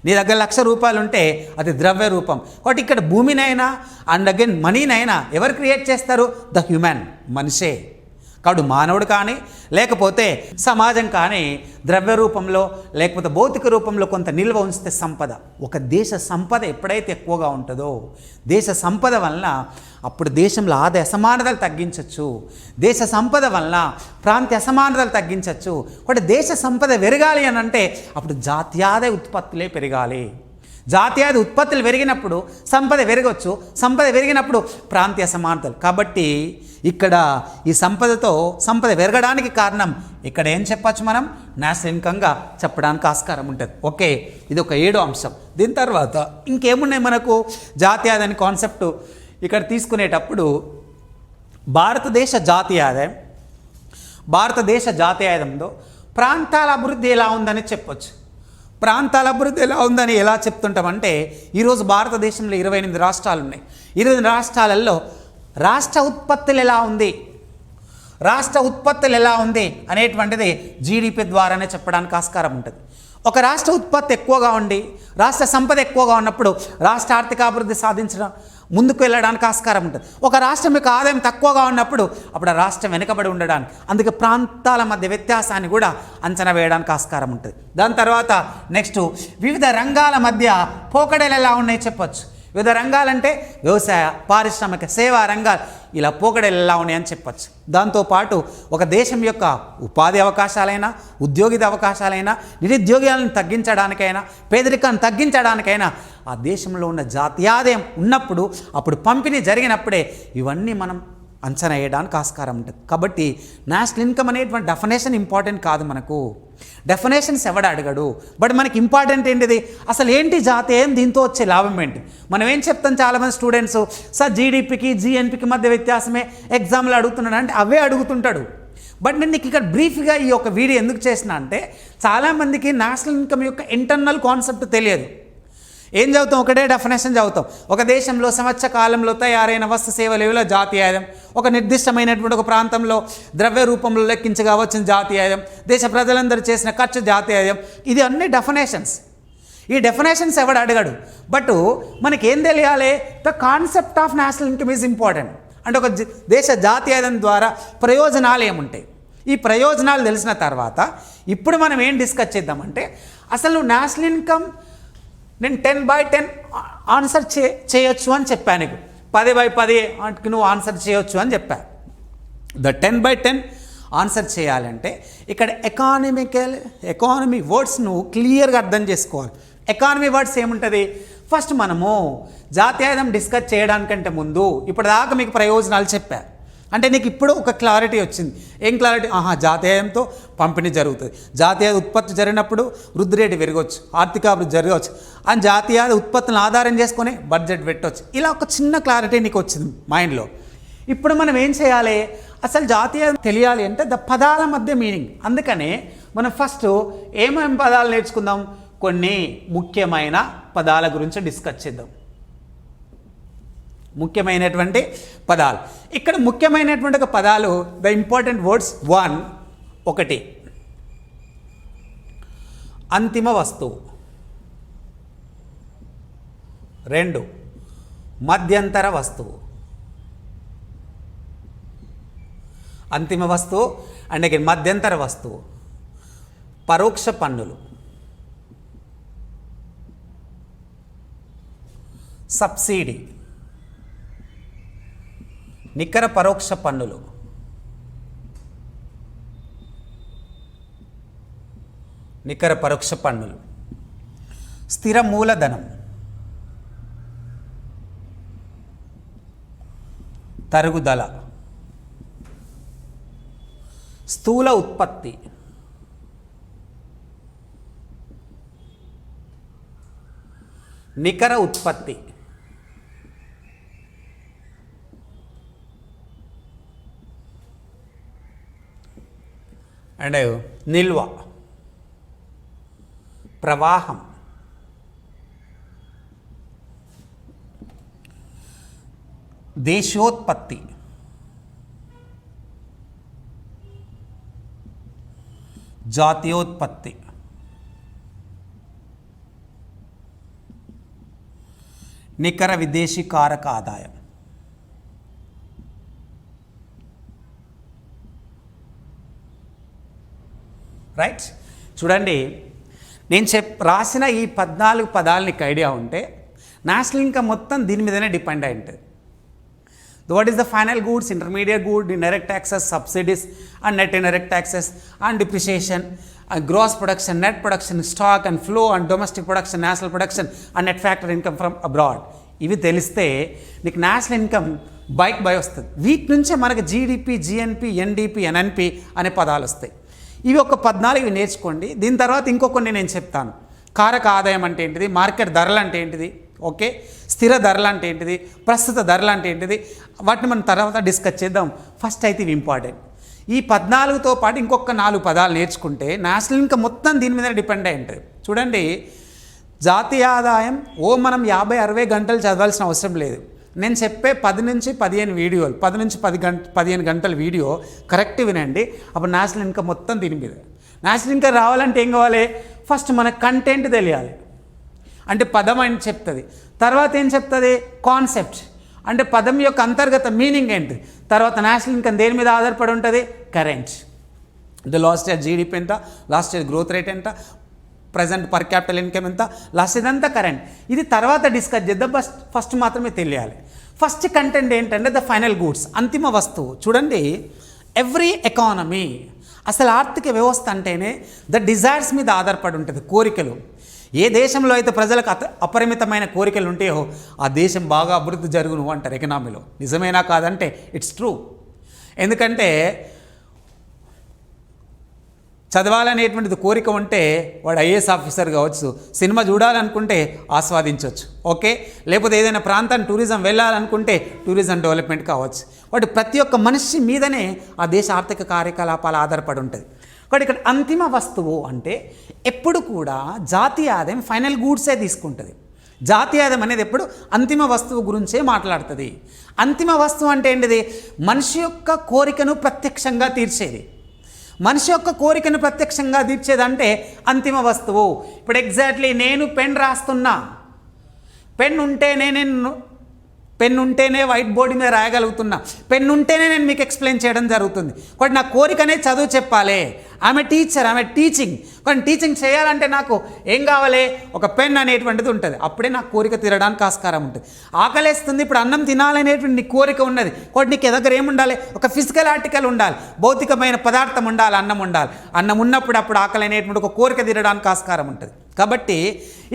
నీ దగ్గర 1,00,000 రూపాయలు ఉంటే అది ద్రవ్య రూపం. కాబట్టి ఇక్కడ భూమినైనా అండ్ అగైన్ మనీనైనా ఎవరు క్రియేట్ చేస్తారు? ద హ్యూమన్, మనిషే. కాబట్టి మానవుడు కానీ లేకపోతే సమాజం కానీ ద్రవ్య రూపంలో లేకపోతే భౌతిక రూపంలో కొంత నిల్వ ఉంచితే సంపద. ఒక దేశ సంపద ఎప్పుడైతే ఎక్కువగా ఉంటుందో దేశ సంపద వలన అప్పుడు దేశంలో ఆదాయ అసమానతలు తగ్గించవచ్చు, దేశ సంపద వలన ప్రాంతీయ అసమానతలు తగ్గించవచ్చు. కాబట్టి దేశ సంపద పెరగాలి అని అంటే అప్పుడు జాతీయాదాయ ఉత్పత్తులే పెరగాలి. జాతీయాదాయ ఉత్పత్తులు పెరిగినప్పుడు సంపద పెరగవచ్చు, సంపద పెరిగినప్పుడు ప్రాంతీయ సమానతలు. కాబట్టి ఇక్కడ ఈ సంపద పెరగడానికి కారణం ఇక్కడ ఏం చెప్పచ్చు మనం? నేషనల్ ఇన్కమ్గా చెప్పడానికి ఆస్కారం ఉంటుంది. ఓకే, ఇది ఒక 7వ అంశం. దీని తర్వాత ఇంకేమున్నాయి మనకు? జాతీయాదాయ కాన్సెప్ట్ ఇక్కడ తీసుకునేటప్పుడు భారతదేశ జాతీయాదాయంలో ప్రాంతాల అభివృద్ధి ఎలా ఉందని చెప్పొచ్చు. ప్రాంతాల అభివృద్ధి ఎలా ఉందని ఎలా చెప్తుంటామంటే ఈరోజు భారతదేశంలో 28 రాష్ట్రాలు ఉన్నాయి. 28 రాష్ట్రాలలో రాష్ట్ర ఉత్పత్తులు ఎలా ఉంది అనేటువంటిది జీడిపి ద్వారానే చెప్పడానికి ఆస్కారం ఉంటుంది. ఒక రాష్ట్ర ఉత్పత్తి ఎక్కువగా ఉండి రాష్ట్ర సంపద ఎక్కువగా ఉన్నప్పుడు రాష్ట్ర ఆర్థికాభివృద్ధి సాధించడం ముందుకు వెళ్ళడానికి ఆస్కారం ఉంటుంది. ఒక రాష్ట్రం యొక్క ఆదాయం తక్కువగా ఉన్నప్పుడు అప్పుడు ఆ రాష్ట్రం వెనుకబడి ఉండడానికి, అందుకే ప్రాంతాల మధ్య వ్యత్యాసాన్ని కూడా అంచనా వేయడానికి ఆస్కారం ఉంటుంది. దాని తర్వాత నెక్స్ట్ వివిధ రంగాల మధ్య పోకడలు ఎలా ఉన్నాయి చెప్పొచ్చు. వివిధ రంగాలంటే వ్యవసాయ, పారిశ్రామిక, సేవా రంగాలు, ఇలా పోకడలు ఎలా ఉన్నాయని చెప్పచ్చు. దాంతోపాటు ఒక దేశం యొక్క ఉపాధి అవకాశాలైనా, ఉద్యోగిత అవకాశాలైనా, నిరుద్యోగాలను తగ్గించడానికైనా, పేదరికాన్ని తగ్గించడానికైనా ఆ దేశంలో ఉన్న జాతీయాదాయం ఉన్నప్పుడు అప్పుడు పంపిణీ జరిగినప్పుడే ఇవన్నీ మనం అంచనా వేయడానికి ఆస్కారం ఉంటుంది. కాబట్టి నేషనల్ ఇన్కమ్ అనేటువంటి డెఫినేషన్ ఇంపార్టెంట్ కాదు. మనకు డెఫినేషన్స్ ఎవడు అడగడు. బట్ మనకి ఇంపార్టెంట్ ఏంటిది? అసలు ఏంటి జాతీయం, దీంతో వచ్చే లాభం ఏంటి? మనం ఏం చెప్తాం చాలామంది స్టూడెంట్స్, సార్ జీడిపికి జిఎన్పికి మధ్య వ్యత్యాసమే ఎగ్జామ్లో అడుగుతున్నాడు అంటే అవే అడుగుతుంటాడు. బట్ నేను నీకు ఇక్కడ బ్రీఫ్గా ఈ యొక్క వీడియో ఎందుకు చేసిన అంటే చాలామందికి నేషనల్ ఇన్కమ్ యొక్క ఇంటర్నల్ కాన్సెప్ట్ తెలియదు. ఏం చదువుతాం? ఒకటే డెఫినేషన్ చదువుతాం. ఒక దేశంలో సంవత్సర కాలంలో తయారైన వస్తు సేవల విలువ జాతీయ ఆదాయం. ఒక నిర్దిష్టమైనటువంటి ఒక ప్రాంతంలో ద్రవ్య రూపంలో లెక్కించగా వచ్చిన జాతీయ ఆదాయం. దేశ ప్రజలందరూ చేసిన ఖర్చు జాతీయ ఆదాయం. ఇది అన్ని డెఫినేషన్స్. ఈ డెఫినేషన్స్ ఎవడు అడగడు. బట్ మనకేం తెలియాలి? The concept of national income is important. అంటే ఒక దేశ జాతీయ ఆదాయం ద్వారా ప్రయోజనాలు ఏముంటాయి, ఈ ప్రయోజనాలు తెలిసిన తర్వాత ఇప్పుడు మనం ఏం డిస్కస్ చేద్దామంటే, అసలు నువ్వు నేషనల్ ఇన్కమ్ నేను 10/10 ఆన్సర్ చేయొచ్చు అని చెప్పాను. నీకు 10/10 నువ్వు ఆన్సర్ చేయొచ్చు అని చెప్పా. ద 10/10 ఆన్సర్ చేయాలంటే ఇక్కడ ఎకానమీ వర్డ్స్ నువ్వు క్లియర్గా అర్థం చేసుకోవాలి. ఎకానమీ వర్డ్స్ ఏముంటుంది? ఫస్ట్ మనము జాతీయ ఆదాయం డిస్కస్ చేయడానికంటే ముందు ఇప్పటిదాకా మీకు ప్రయోజనాలు చెప్పా. అంటే నీకు ఇప్పుడు ఒక క్లారిటీ వచ్చింది. ఏం క్లారిటీ? జాతీయ ఆదాయంతో పంపిణీ జరుగుతుంది, జాతీయ ఉత్పత్తి జరిగినప్పుడు వృద్ధి రేటు పెరగవచ్చు, ఆర్థికాభివృద్ధి జరగవచ్చు, అని జాతీయ ఉత్పత్తులను ఆధారం చేసుకొని బడ్జెట్ పెట్టవచ్చు. ఇలా ఒక చిన్న క్లారిటీ నీకు వచ్చింది మైండ్లో. ఇప్పుడు మనం ఏం చేయాలి? అసలు జాతీయ తెలియాలి అంటే పదాల మధ్య మీనింగ్. అందుకనే మనం ఫస్ట్ ఏమేమి పదాలు నేర్చుకుందాం? కొన్ని ముఖ్యమైన పదాల గురించి డిస్కస్ చేద్దాం. ముఖ్యమైనటువంటి పదాలు. ఇక్కడ ముఖ్యమైనటువంటి ఒక పదాలు, ద ఇంపార్టెంట్ వర్డ్స్. 1 అంతిమ వస్తువు, 2 మధ్యంతర వస్తువు. అంతిమ వస్తువు అంటే మధ్యంతర వస్తువు. పరోక్ష పన్నులు, సబ్సిడీ, నికర పరోక్ష పన్నులు, నికర పరోక్ష పన్నులు, స్థిర మూలధనం, తరుగుదల, స్థూల ఉత్పత్తి, నికర ఉత్పత్తి, అండ్ నిల్వ, ప్రవాహం, దేశోత్పత్తి, జాతీయోత్పత్తి, నికర విదేశీ కారక ఆదాయం. రైట్, చూడండి, నేను రాసిన ఈ 14 పదాలు నీకు ఐడియా ఉంటే నేషనల్ ఇన్కమ్ మొత్తం దీని మీదనే డిపెండ్ అయి ఉంటుంది. What is the final goods, intermediate good, indirect taxes, subsidies and net indirect taxes and depreciation, gross production, net production, stock and flow and domestic production, national production and net factor income from abroad. ఇవి తెలిస్తే నీకు నేషనల్ ఇన్కమ్ బైక్ బై వస్తుంది. వీటి నుంచే మనకు జీడిపి, జిఎన్పి, ఎన్డిపి, ఎన్ఎన్పి అనే పదాలు వస్తాయి. ఇవి ఒక 14 ఇవి నేర్చుకోండి. దీని తర్వాత ఇంకో కొన్ని నేను చెప్తాను. కారక ఆదాయం అంటే ఏంటిది, మార్కెట్ ధరలు అంటే ఏంటిది, ఓకే, స్థిర ధరలు అంటే ఏంటిది, ప్రస్తుత ధరలు అంటే ఏంటిది, వాటిని మనం తర్వాత డిస్కస్ చేద్దాం. ఫస్ట్ అయితే ఇవి ఇంపార్టెంట్. ఈ 14తో పాటు ఇంకొక 4 పదాలు నేర్చుకుంటే నేషనల్ ఇన్కమ్ మొత్తం దీని మీద డిపెండ్ అయి ఉంటుంది. చూడండి, జాతీయ ఆదాయం మనం 50-60 గంటలు చదవాల్సిన అవసరం లేదు. నేను చెప్పే 10 నుంచి 15 వీడియోలు, 10 నుంచి 15 గంటల వీడియో కరెక్ట్ వినండి. అప్పుడు నేషనల్ ఇన్కమ్ మొత్తం దీని మీద. నేషనల్ ఇన్కమ్ రావాలంటే ఏం కావాలి? ఫస్ట్ మన కంటెంట్ తెలియాలి, అంటే పదం అని చెప్తుంది. తర్వాత ఏం చెప్తుంది? కాన్సెప్ట్, అంటే పదం యొక్క అంతర్గత మీనింగ్ ఏంటి. తర్వాత నేషనల్ ఇన్కమ్ దేని మీద ఆధారపడి ఉంటుంది? కరెంట్, అంటే లాస్ట్ ఇయర్ జీడిపి ఎంత, లాస్ట్ ఇయర్ గ్రోత్ రేట్ ఎంత, ప్రజెంట్ పర్ క్యాపిటల్ ఇన్కమ్ ఎంత, లాస్ట్ ఇదంతా కరెంట్. ఇది తర్వాత డిస్కస్ చేద్దాం. ఫస్ట్ మాత్రమే తెలియాలి. ఫస్ట్ కంటెంట్ ఏంటంటే ద ఫైనల్ గూడ్స్, అంతిమ వస్తువు. చూడండి, ఎవ్రీ ఎకానమీ, అసలు ఆర్థిక వ్యవస్థ అంటేనే ద డిజైర్స్ మీద ఆధారపడి ఉంటుంది, కోరికలు. ఏ దేశంలో అయితే ప్రజలకు అపరిమితమైన కోరికలు ఉంటాయో ఆ దేశం బాగా అభివృద్ధి జరుగును అంటారు ఎకనామీలో. నిజమేనా కాదంటే ఇట్స్ ట్రూ. ఎందుకంటే చదవాలనేటువంటిది కోరిక ఉంటే వాడు ఐఏఎస్ ఆఫీసర్ కావచ్చు, సినిమా చూడాలనుకుంటే ఆస్వాదించవచ్చు, ఓకే, లేకపోతే ఏదైనా ప్రాంతాన్ని టూరిజం వెళ్ళాలనుకుంటే టూరిజం డెవలప్మెంట్ కావచ్చు. వాటి ప్రతి ఒక్క మనిషి మీదనే ఆ దేశ ఆర్థిక కార్యకలాపాలు ఆధారపడి ఉంటుంది. కాబట్టి ఇక్కడ అంతిమ వస్తువు అంటే ఎప్పుడు కూడా జాతీయ ఆదాయం ఫైనల్ గూడ్సే తీసుకుంటుంది. జాతీయ ఆదాయం అనేది ఎప్పుడు అంతిమ వస్తువు గురించే మాట్లాడుతుంది. అంతిమ వస్తువు అంటే ఏంటిది? మనిషి యొక్క కోరికను ప్రత్యక్షంగా తీర్చేది. మనిషి యొక్క కోరికను ప్రత్యక్షంగా తీర్చేదంటే అంతిమ వస్తువు. ఇప్పుడు ఎగ్జాక్ట్లీ నేను పెన్ రాస్తున్నా, పెన్ ఉంటేనే వైట్ బోర్డు మీద రాయగలుగుతున్నా, పెన్ ఉంటేనే నేను మీకు ఎక్స్ప్లెయిన్ చేయడం జరుగుతుంది. కాబట్టి నా కోరిక అనేది చదువు చెప్పాలి. ఆమె టీచర్, ఆమె టీచింగ్. కానీ టీచింగ్ చేయాలంటే నాకు ఏం కావాలి? ఒక పెన్ అనేటువంటిది ఉంటుంది. అప్పుడే నాకు కోరిక తీరడానికి ఆస్కారం ఉంటుంది. ఆకలేస్తుంది, ఇప్పుడు అన్నం తినాలనేటువంటి నీ కోరిక ఉన్నది. కాబట్టి నీకు దగ్గర ఏముండాలి? ఒక ఫిజికల్ ఆర్టికల్ ఉండాలి, భౌతికమైన పదార్థం ఉండాలి, అన్నం ఉండాలి. అన్నం ఉన్నప్పుడు అప్పుడు ఆకలి అనేటువంటి ఒక కోరిక తీరడానికి ఆస్కారం ఉంటుంది. కాబట్టి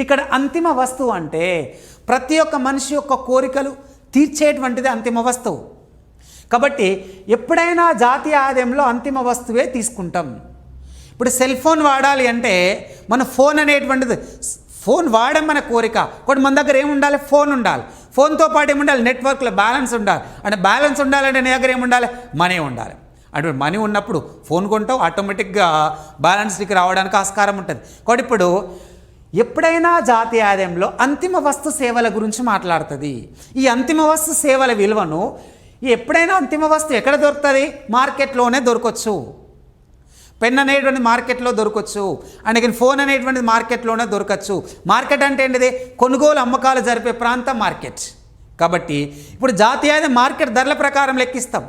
ఇక్కడ అంతిమ వస్తువు అంటే ప్రతి ఒక్క మనిషి యొక్క కోరికలు తీర్చేటువంటిది అంతిమ వస్తువు. కాబట్టి ఎప్పుడైనా జాతీయ ఆదాయంలో అంతిమ వస్తువే తీసుకుంటాం. ఇప్పుడు సెల్ ఫోన్ వాడాలి అంటే మన ఫోన్ అనేటువంటిది, ఫోన్ వాడడం మన కోరిక. కాబట్టి మన దగ్గర ఏముండాలి? ఫోన్ ఉండాలి. ఫోన్తో పాటు ఏముండాలి? నెట్వర్క్లో బ్యాలెన్స్ ఉండాలి. అంటే బ్యాలెన్స్ ఉండాలంటే నీ దగ్గర ఏముండాలి? మనీ ఉండాలి. అటువంటి మనీ ఉన్నప్పుడు ఫోన్ కొంటావు, ఆటోమేటిక్గా బ్యాలెన్స్కి రావడానికి ఆస్కారం ఉంటుంది. కాబట్టి ఇప్పుడు ఎప్పుడైనా జాతీయ ఆదాయంలో అంతిమ వస్తు సేవల గురించి మాట్లాడుతుంది. ఈ అంతిమ వస్తు సేవల విలువను ఎప్పుడైనా అంతిమ వస్తువు ఎక్కడ దొరుకుతుంది? మార్కెట్లోనే దొరకవచ్చు. పెన్ అనేటువంటి మార్కెట్లో దొరకవచ్చు, అందుకని ఫోన్ అనేటువంటిది మార్కెట్లోనే దొరకచ్చు. మార్కెట్ అంటే ఏంటిది? కొనుగోలు అమ్మకాలు జరిపే ప్రాంతం మార్కెట్. కాబట్టి ఇప్పుడు జాతీయ ఆదాయం మార్కెట్ ధరల ప్రకారం లెక్కిస్తాం.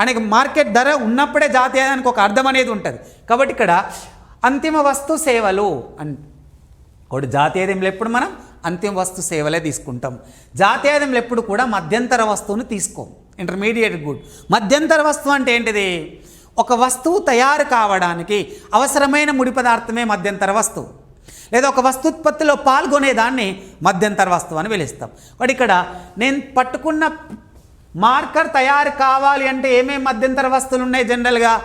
అనేక మార్కెట్ ధర ఉన్నప్పుడే జాతీయ ఆదాయానికి ఒక అర్థం అనేది ఉంటుంది. కాబట్టి ఇక్కడ అంతిమ వస్తు సేవలు ఒకటి జాతీయ ఆదాయంలో ఎప్పుడు మనం అంతిమ వస్తు సేవలే తీసుకుంటాం. జాతీయ ఆదాయంలో ఎప్పుడు కూడా మధ్యంతర వస్తువును తీసుకోం. Intermediate good. మధ్యంతర వస్తువు అంటే ఏంటిది? ఒక వస్తువు తయారు కావడానికి అవసరమైన ముడి పదార్థమే మధ్యంతర వస్తువు, లేదా ఒక వస్తుత్పత్తిలో పాల్గొనేదాన్ని మధ్యంతర వస్తువు అని పిలుస్తాం. కాబట్టి ఇక్కడ నేను పట్టుకున్న మార్కర్ తయారు కావాలి అంటే ఏమేమి మధ్యంతర వస్తువులు ఉన్నాయి? జనరల్గా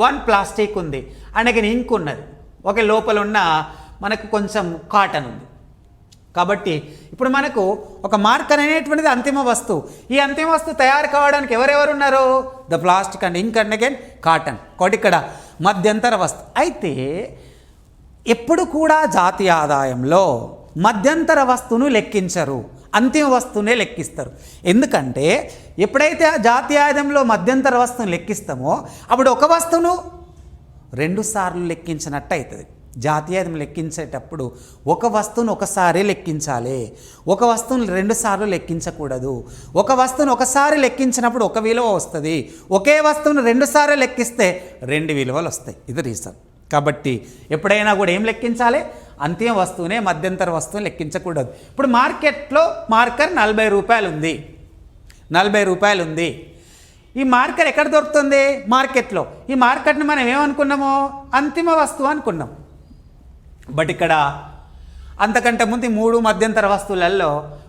1 ప్లాస్టిక్ ఉంది, అందుకని ఇంక్ ఉన్నది, ఒకే లోపల ఉన్న మనకు కొంచెం కాటన్ ఉంది. కాబట్టి ఇప్పుడు మనకు ఒక మార్కర్ అనేటువంటిది అంతిమ వస్తువు. ఈ అంతిమ వస్తువు తయారు కావడానికి ఎవరెవరు ఉన్నారు? The plastic and ink and again cotton. కాబట్టి ఇక్కడ మధ్యంతర వస్తువు. అయితే ఎప్పుడు కూడా జాతీయ ఆదాయంలో మధ్యంతర వస్తువును లెక్కించరు, అంతిమ వస్తువునే లెక్కిస్తారు. ఎందుకంటే ఎప్పుడైతే ఆ జాతీయ ఆదాయంలో మధ్యంతర వస్తువును లెక్కిస్తామో అప్పుడు ఒక వస్తువును 2 సార్లు లెక్కించినట్టు అవుతుంది. జాతీయ ఆదాయం లెక్కించేటప్పుడు ఒక వస్తువును ఒకసారి లెక్కించాలి, ఒక వస్తువును 2 సార్లు లెక్కించకూడదు. ఒక వస్తువును ఒకసారి లెక్కించినప్పుడు ఒక విలువ వస్తుంది, ఒకే వస్తువును 2 సార్లు లెక్కిస్తే 2 విలువలు వస్తాయి. ఇది రీజన్. కాబట్టి ఎప్పుడైనా కూడా ఏం లెక్కించాలి? అంతిమ వస్తువునే, మధ్యంతర వస్తువుని లెక్కించకూడదు. ఇప్పుడు మార్కెట్లో మార్కర్ 40 రూపాయలు ఉంది, 40 రూపాయలు ఉంది. ఈ మార్కర్ ఎక్కడ దొరుకుతుంది? మార్కెట్లో. ఈ మార్కెట్ని మనం ఏమనుకున్నాము? అంతిమ వస్తువు అనుకున్నాం. బట్ ఇక్కడ అంతకంటే ముందు 3 మధ్యంతర వస్తువులలో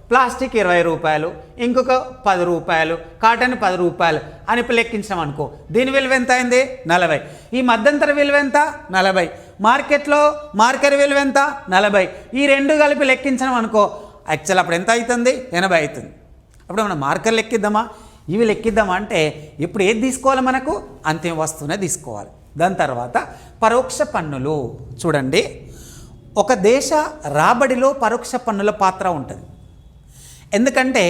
ప్లాస్టిక్ 20 రూపాయలు, ఇంకొక 10 రూపాయలు, కాటన్ 10 రూపాయలు అని లెక్కించాం అనుకో. దీని విలువ ఎంత అయింది? 40. ఈ మధ్యంతర విలువ ఎంత? 40. మార్కెట్లో మార్కర్ విలువ ఎంత? 40. ఈ 2 కలిపి లెక్కించాం అనుకో, యాక్చువల్ అప్పుడు ఎంత అవుతుంది? 80 అవుతుంది. అప్పుడు మనం మార్కర్ లెక్కిద్దామా, ఇవి లెక్కిద్దామా అంటే ఇప్పుడు ఏది తీసుకోవాలి? మనకు అంతిమ వస్తువునే తీసుకోవాలి. దాని తర్వాత పరోక్ష పన్నులు. చూడండి, ఒక దేశ రాబడిలో పరోక్ష పన్నుల పాత్ర ఉంటుంది. ఎందుకంటే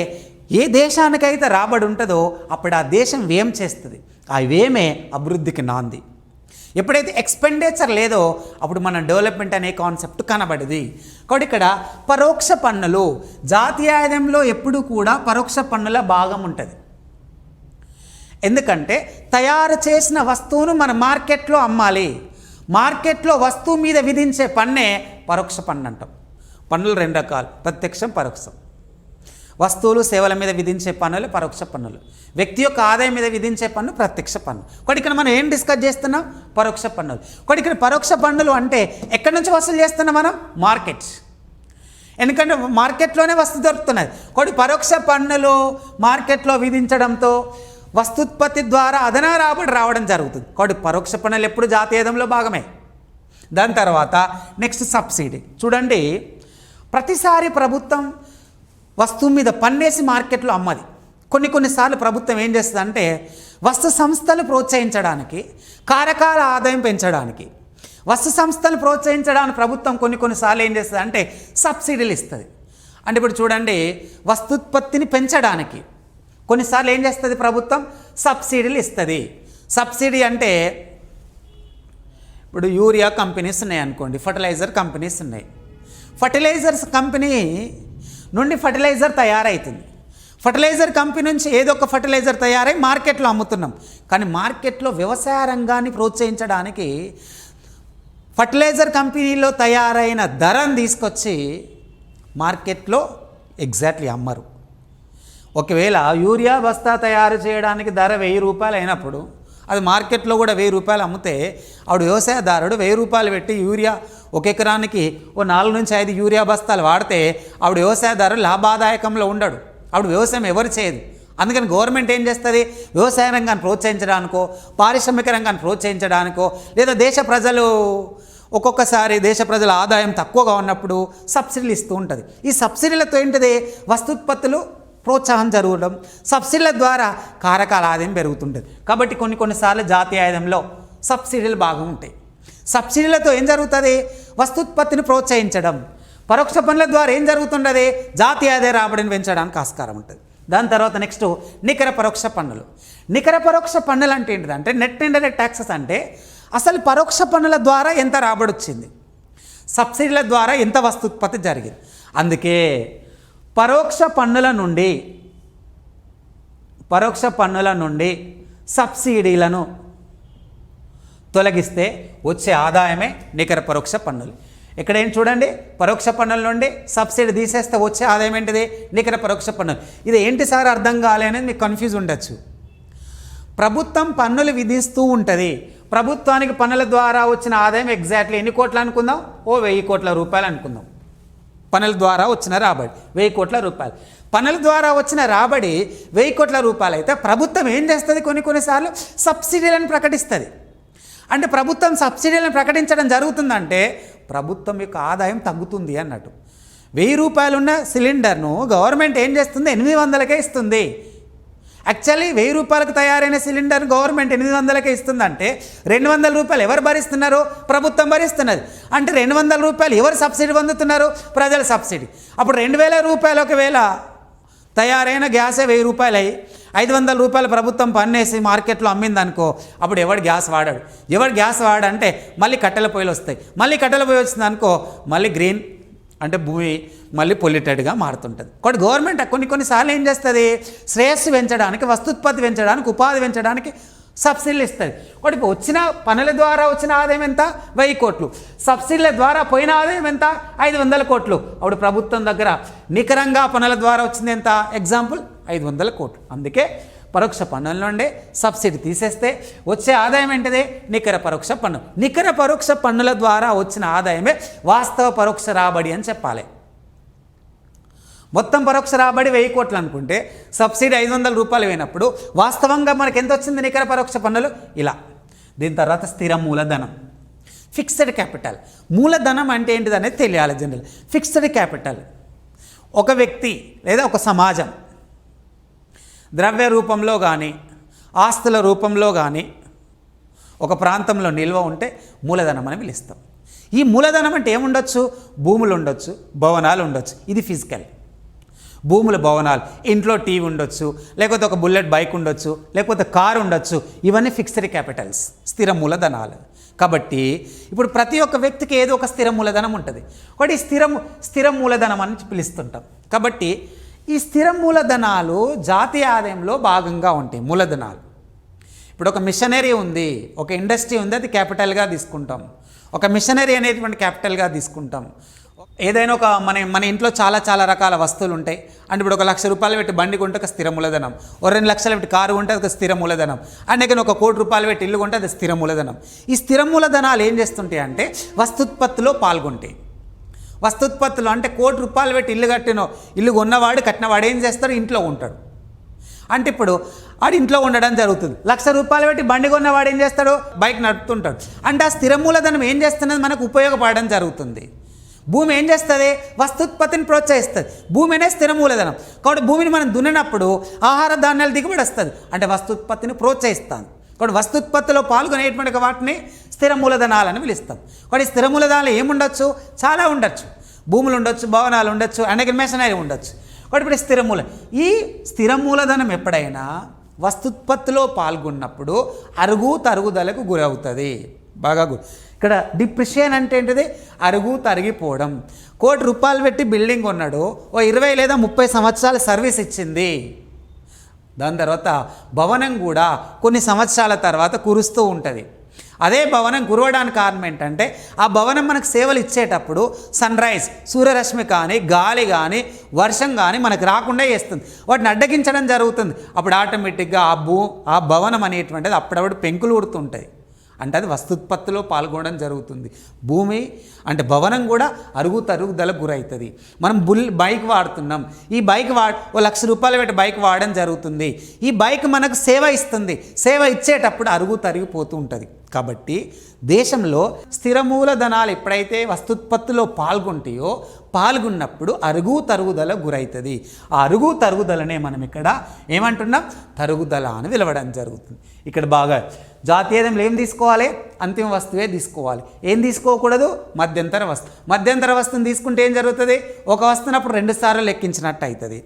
ఏ దేశానికైతే రాబడి ఉంటుందో అప్పుడు ఆ దేశం వ్యయం చేస్తుంది, ఆ వ్యయమే అభివృద్ధికి నాంది. ఎప్పుడైతే ఎక్స్పెండిచర్ లేదో అప్పుడు మన డెవలప్మెంట్ అనే కాన్సెప్ట్ కనబడింది. కాబట్టి ఇక్కడ పరోక్ష పన్నులు, జాతీయ ఆదాయంలో ఎప్పుడు కూడా పరోక్ష పన్నుల భాగం ఉంటుంది. ఎందుకంటే తయారు చేసిన వస్తువును మన మార్కెట్లో అమ్మాలి. మార్కెట్లో వస్తువు మీద విధించే పన్నే పరోక్ష పన్ను అంటాం. పన్నులు 2 రకాలు, ప్రత్యక్షం, పరోక్షం. వస్తువులు సేవల మీద విధించే పన్నులు పరోక్ష పన్నులు, వ్యక్తి యొక్క ఆదాయం మీద విధించే పన్ను ప్రత్యక్ష పన్ను. కాబట్టి ఇక్కడ మనం ఏం డిస్కస్ చేస్తున్నాం? పరోక్ష పన్నులు. కాబట్టి ఇక్కడ పరోక్ష పన్నులు అంటే ఎక్కడి నుంచి వసూలు చేస్తున్నాం మనం? మార్కెట్. ఎందుకంటే మార్కెట్లోనే వస్తువు దొరుకుతున్నది. కాబట్టి పరోక్ష పన్నులు మార్కెట్లో విధించడంతో వస్తుత్పత్తి ద్వారా అదనా రాబడి రావడం జరుగుతుంది. కాబట్టి పరోక్ష పన్నులు ఎప్పుడు జాతీయ ఆదాయంలో భాగమే. దాని తర్వాత నెక్స్ట్ సబ్సిడీ. చూడండి, ప్రతిసారి ప్రభుత్వం వస్తువు మీద పన్నేసి మార్కెట్లో అమ్మది. కొన్నిసార్లు ప్రభుత్వం ఏం చేస్తుందంటే వస్తు సంస్థలు ప్రోత్సహించడానికి, కారకాల ఆదాయం పెంచడానికి, వస్తు సంస్థలు ప్రోత్సహించడానికి ప్రభుత్వం కొన్నిసార్లు ఏం చేస్తుంది అంటే సబ్సిడీలు ఇస్తుంది. అంటే ఇప్పుడు చూడండి, వస్తుత్పత్తిని పెంచడానికి కొన్నిసార్లు ఏం చేస్తుంది ప్రభుత్వం? సబ్సిడీలు ఇస్తుంది. సబ్సిడీ అంటే ఇప్పుడు యూరియా కంపెనీస్ ఉన్నాయి అనుకోండి, ఫర్టిలైజర్ కంపెనీస్ ఉన్నాయి. ఫర్టిలైజర్స్ కంపెనీ నుండి ఫర్టిలైజర్ తయారవుతుంది. ఫర్టిలైజర్ కంపెనీ నుంచి ఏదో ఒక ఫర్టిలైజర్ తయారై మార్కెట్లో అమ్ముతున్నాం. కానీ మార్కెట్లో వ్యవసాయ రంగాన్ని ప్రోత్సహించడానికి ఫర్టిలైజర్ కంపెనీలో తయారైన ధరను తీసుకొచ్చి మార్కెట్లో ఎగ్జాక్ట్లీ అమ్మరు. ఒకవేళ యూరియా బస్తా తయారు చేయడానికి ధర 1000 రూపాయలు అయినప్పుడు అది మార్కెట్లో కూడా 1000 రూపాయలు అమ్మితే ఆవిడ వ్యవసాయదారుడు 1000 రూపాయలు పెట్టి యూరియా ఒక ఎకరానికి 4 నుంచి 5 యూరియా బస్తాలు వాడితే ఆవిడ వ్యవసాయదారుడు లాభాదాయకంలో ఉండడు. ఆవిడ వ్యవసాయం ఎవరు చేయదు. అందుకని గవర్నమెంట్ ఏం చేస్తుంది? వ్యవసాయ రంగాన్ని ప్రోత్సహించడానికో, పారిశ్రామిక రంగాన్ని ప్రోత్సహించడానికో, లేదా ఒక్కొక్కసారి దేశ ప్రజల ఆదాయం తక్కువగా ఉన్నప్పుడు సబ్సిడీలు ఇస్తూ ఉంటుంది. ఈ సబ్సిడీలతో ఏంటిది? వస్తుత్పత్తులు ప్రోత్సాహం జరగడం, సబ్సిడీల ద్వారా కారకాల ఆదాయం పెరుగుతుంటుంది. కాబట్టి కొన్నిసార్లు జాతీయ ఆదాయంలో సబ్సిడీలు బాగా ఉంటాయి. సబ్సిడీలతో ఏం జరుగుతుంది? వస్తుత్పత్తిని ప్రోత్సహించడం. పరోక్ష పన్నుల ద్వారా ఏం జరుగుతుంటుంది? జాతీయ ఆదాయ రాబడిని పెంచడానికి ఆస్కారం ఉంటుంది. దాని తర్వాత నెక్స్ట్ నికర పరోక్ష పన్నులు. నికర పరోక్ష పన్నులు అంటే ఏంటిదంటే నెట్ ఇండైరెక్ట్ ట్యాక్సెస్ అంటే అసలు పరోక్ష పన్నుల ద్వారా ఎంత రాబడి వచ్చింది, సబ్సిడీల ద్వారా ఎంత వస్తుత్పత్తి జరిగింది. అందుకే పరోక్ష పన్నుల నుండి సబ్సిడీలను తొలగిస్తే వచ్చే ఆదాయమే నికర పరోక్ష పన్నులు. ఇక్కడ ఏం చూడండి, పరోక్ష పన్నుల నుండి సబ్సిడీ తీసేస్తే వచ్చే ఆదాయం ఏంటిది? నికర పరోక్ష పన్నులు. ఇది ఏంటి సార్ అర్థం కాలే అనేది మీకు కన్ఫ్యూజ్ ఉండొచ్చు. ప్రభుత్వం పన్నులు విధిస్తూ ఉంటుంది. ప్రభుత్వానికి పన్నుల ద్వారా వచ్చిన ఆదాయం ఎగ్జాక్ట్లీ ఎన్ని కోట్లు అనుకుందాం? 1000 కోట్ల రూపాయలు అనుకుందాం. పన్నుల ద్వారా వచ్చిన రాబడి 1000 కోట్ల రూపాయలు. పన్నుల ద్వారా వచ్చిన రాబడి 1000 కోట్ల రూపాయలు అయితే ప్రభుత్వం ఏం చేస్తుంది? కొన్నిసార్లు సబ్సిడీలను ప్రకటిస్తుంది. అంటే ప్రభుత్వం సబ్సిడీలను ప్రకటించడం జరుగుతుందంటే ప్రభుత్వం యొక్క ఆదాయం తగ్గుతుంది అన్నట్టు. 1000 రూపాయలు ఉన్న సిలిండర్ను గవర్నమెంట్ ఏం చేస్తుంది? 800కే ఇస్తుంది. యాక్చువల్లీ 1000 రూపాయలకు తయారైన సిలిండర్ గవర్నమెంట్ 800కే ఇస్తుందంటే 200 రూపాయలు ఎవరు భరిస్తున్నారు? ప్రభుత్వం భరిస్తున్నది. అంటే 200 రూపాయలు ఎవరు సబ్సిడీ పొందుతున్నారు? ప్రజల సబ్సిడీ. అప్పుడు 2000 రూపాయలు ఒకవేళ తయారైన గ్యాసే 1000 రూపాయలు అయ్యి 500 రూపాయలు ప్రభుత్వం పన్నేసి మార్కెట్లో అమ్మిందనుకో, అప్పుడు ఎవడు గ్యాస్ వాడాడు? ఎవడు గ్యాస్ వాడంటే మళ్ళీ కట్టెల పొయ్యిలు వస్తాయి. మళ్ళీ కట్టెల పొయ్యి వచ్చింది అనుకో, మళ్ళీ గ్రీన్ అంటే భూమి మళ్ళీ పొల్యూటెడ్గా మారుతుంటుంది. కాబట్టి గవర్నమెంట్ కొన్నిసార్లు ఏం చేస్తుంది? శ్రేయస్సు పెంచడానికి, వస్తుత్పత్తి పెంచడానికి, ఉపాధి పెంచడానికి సబ్సిడీలు ఇస్తుంది. కాబట్టి వచ్చిన పన్నుల ద్వారా వచ్చిన ఆదాయం ఎంత? 1000 కోట్లు. సబ్సిడీల ద్వారా పోయిన ఆదాయం ఎంత? 500 కోట్లు. అప్పుడు ప్రభుత్వం దగ్గర నికరంగా పన్నుల ద్వారా వచ్చింది ఎంత? ఎగ్జాంపుల్ 500 కోట్లు. అందుకే పరోక్ష పన్నుల నుండి సబ్సిడీ తీసేస్తే వచ్చే ఆదాయం ఏంటిది? నికర పరోక్ష పన్ను. నికర పరోక్ష పన్నుల ద్వారా వచ్చిన ఆదాయమే వాస్తవ పరోక్ష రాబడి అని చెప్పాలి. మొత్తం పరోక్ష రాబడి 1000 కోట్లు అనుకుంటే సబ్సిడీ 500 రూపాయలు అయినప్పుడు వాస్తవంగా మనకి ఎంత వచ్చింది నికర పరోక్ష పన్నులు? ఇలా. దీని తర్వాత స్థిర మూలధనం, ఫిక్స్డ్ క్యాపిటల్. మూలధనం అంటే ఏంటిది అనేది తెలియాలి జనరల్. ఫిక్స్డ్ క్యాపిటల్ ఒక వ్యక్తి లేదా ఒక సమాజం ద్రవ్య రూపంలో కానీ ఆస్తుల రూపంలో కానీ ఒక ప్రాంతంలో నిల్వ ఉంటే మూలధనం అని పిలుస్తాం. ఈ మూలధనం అంటే ఏముండొచ్చు? భూములు ఉండొచ్చు, భవనాలు ఉండొచ్చు. ఇది ఫిజికల్. భూములు, భవనాలు, ఇంట్లో టీవీ ఉండొచ్చు, లేకపోతే ఒక బుల్లెట్ బైక్ ఉండొచ్చు, లేకపోతే కారు ఉండొచ్చు. ఇవన్నీ ఫిక్స్డ్ క్యాపిటల్స్, స్థిర మూలధనాలు. కాబట్టి ఇప్పుడు ప్రతి ఒక్క వ్యక్తికి ఏదో ఒక స్థిర మూలధనం ఉంటుంది. ఒకటి స్థిర మూలధనం అని పిలుస్తుంటాం. కాబట్టి ఈ స్థిర మూలధనాలు జాతీయ ఆదాయంలో భాగంగా ఉంటాయి. మూలధనాలు ఇప్పుడు ఒక మిషనరీ ఉంది, ఒక ఇండస్ట్రీ ఉంది, అది క్యాపిటల్గా తీసుకుంటాం. ఒక మిషనరీ అనేటువంటి క్యాపిటల్గా తీసుకుంటాం. ఏదైనా ఒక మన ఇంట్లో చాలా రకాల వస్తువులు ఉంటాయి. అంటే ఇప్పుడు 1,00,000 రూపాయలు పెట్టి బండి కొంటే ఒక స్థిర మూలధనం, ఓ 2 లక్షలు పెట్టి కారు కొంటే ఒక స్థిర మూలధనం, అంటే 1 కోటి రూపాయలు పెట్టి ఇల్లు కొంటే అది స్థిర మూలధనం. ఈ స్థిర మూలధనాలు ఏం చేస్తుంటాయి అంటే వస్తుత్పత్తిలో పాల్గొంటాయి. వస్తుత్పత్తులు అంటే 1 కోటి రూపాయలు పెట్టి ఇల్లు కొన్నవాడు కట్టినవాడు ఏం చేస్తాడు? ఇంట్లో ఉంటాడు. అంటే ఇప్పుడు ఆడు ఇంట్లో ఉండడం జరుగుతుంది. 1,00,000 రూపాయలు పెట్టి బండి కొన్నవాడు ఏం చేస్తాడు? బైక్ నడుపుతుంటాడు. అంటే ఆ స్థిర మూలధనం ఏం చేస్తున్నది? మనకు ఉపయోగపడడం జరుగుతుంది. భూమి ఏం చేస్తుంది? వస్తుత్పత్తిని ప్రోత్సహిస్తుంది. భూమి అనే స్థిర మూలధనం. కాబట్టి భూమిని మనం దున్నినప్పుడు ఆహార ధాన్యాలు దిగుబడి వస్తుంది, అంటే వస్తుత్పత్తిని ప్రోత్సహిస్తాను. కాబట్టి వస్తుత్పత్తిలో పాల్గొనేటువంటి వాటిని స్థిర మూలధనాలని పిలుస్తాం. కాబట్టి స్థిర మూలధనాలు ఏముండొచ్చు? చాలా ఉండొచ్చు. భూములు ఉండొచ్చు, భవనాలు ఉండొచ్చు, అండ్ మెషనరీ ఉండొచ్చు. కాబట్టి ఇప్పుడు ఈ స్థిర మూలధనం ఎప్పుడైనా వస్తుత్పత్తిలో పాల్గొన్నప్పుడు అరుగు తరుగుదలకు గురవుతుంది. బాగా ఇక్కడ డిప్రిషియేషన్ అంటే ఏంటిది? అరుగు తరిగిపోవడం. ₹1,00,00,000 పెట్టి బిల్డింగ్ కొన్నాడు, 20 లేదా 30 సంవత్సరాల సర్వీస్ ఇచ్చింది. దాని తర్వాత భవనం కూడా కొన్ని సంవత్సరాల తర్వాత కురుస్తూ ఉంటుంది. అదే భవనం కురవడానికి కారణం ఏంటంటే ఆ భవనం మనకు సేవలు ఇచ్చేటప్పుడు సన్ రైజ్, సూర్యరశ్మి కానీ, గాలి కానీ, వర్షం కానీ మనకు రాకుండా చేస్తుంది. వాటిని అడ్డగించడం జరుగుతుంది. అప్పుడు ఆటోమేటిక్గా ఆ భవనం అనేటువంటిది అప్పుడప్పుడు పెంకులు ఊడుతుంటాయి. అంటే అది వస్తుత్పత్తిలో పాల్గొనడం జరుగుతుంది. భూమి అంటే భవనం కూడా అరుగు తరుగుదలకు గురవుతుంది. మనం బైక్ వాడుతున్నాం, ఈ బైక్ ₹1,00,000 పెట్టి బైక్ వాడడం జరుగుతుంది. ఈ బైక్ మనకు సేవ ఇస్తుంది. సేవ ఇచ్చేటప్పుడు అరుగు తరిగిపోతూ ఉంటుంది. కాబట్టి దేశంలో స్థిర మూలధనాలు ఎప్పుడైతే వస్తుత్పత్తిలో పాల్గొన్నప్పుడు అరుగు తరుగుదల గురవుతుంది. ఆ అరుగు తరుగుదలనే మనం ఇక్కడ ఏమంటున్నాం? తరుగుదల అని పిలవడం జరుగుతుంది. ఇక్కడ బాగా జాతీయతంలో ఏం తీసుకోవాలి? అంతిమ వస్తువే తీసుకోవాలి. ఏం తీసుకోకూడదు? మధ్యంతర వస్తువుని తీసుకుంటే ఏం జరుగుతుంది? ఒక వస్తువునప్పుడు 2 సార్లు లెక్కించినట్టు అవుతుంది.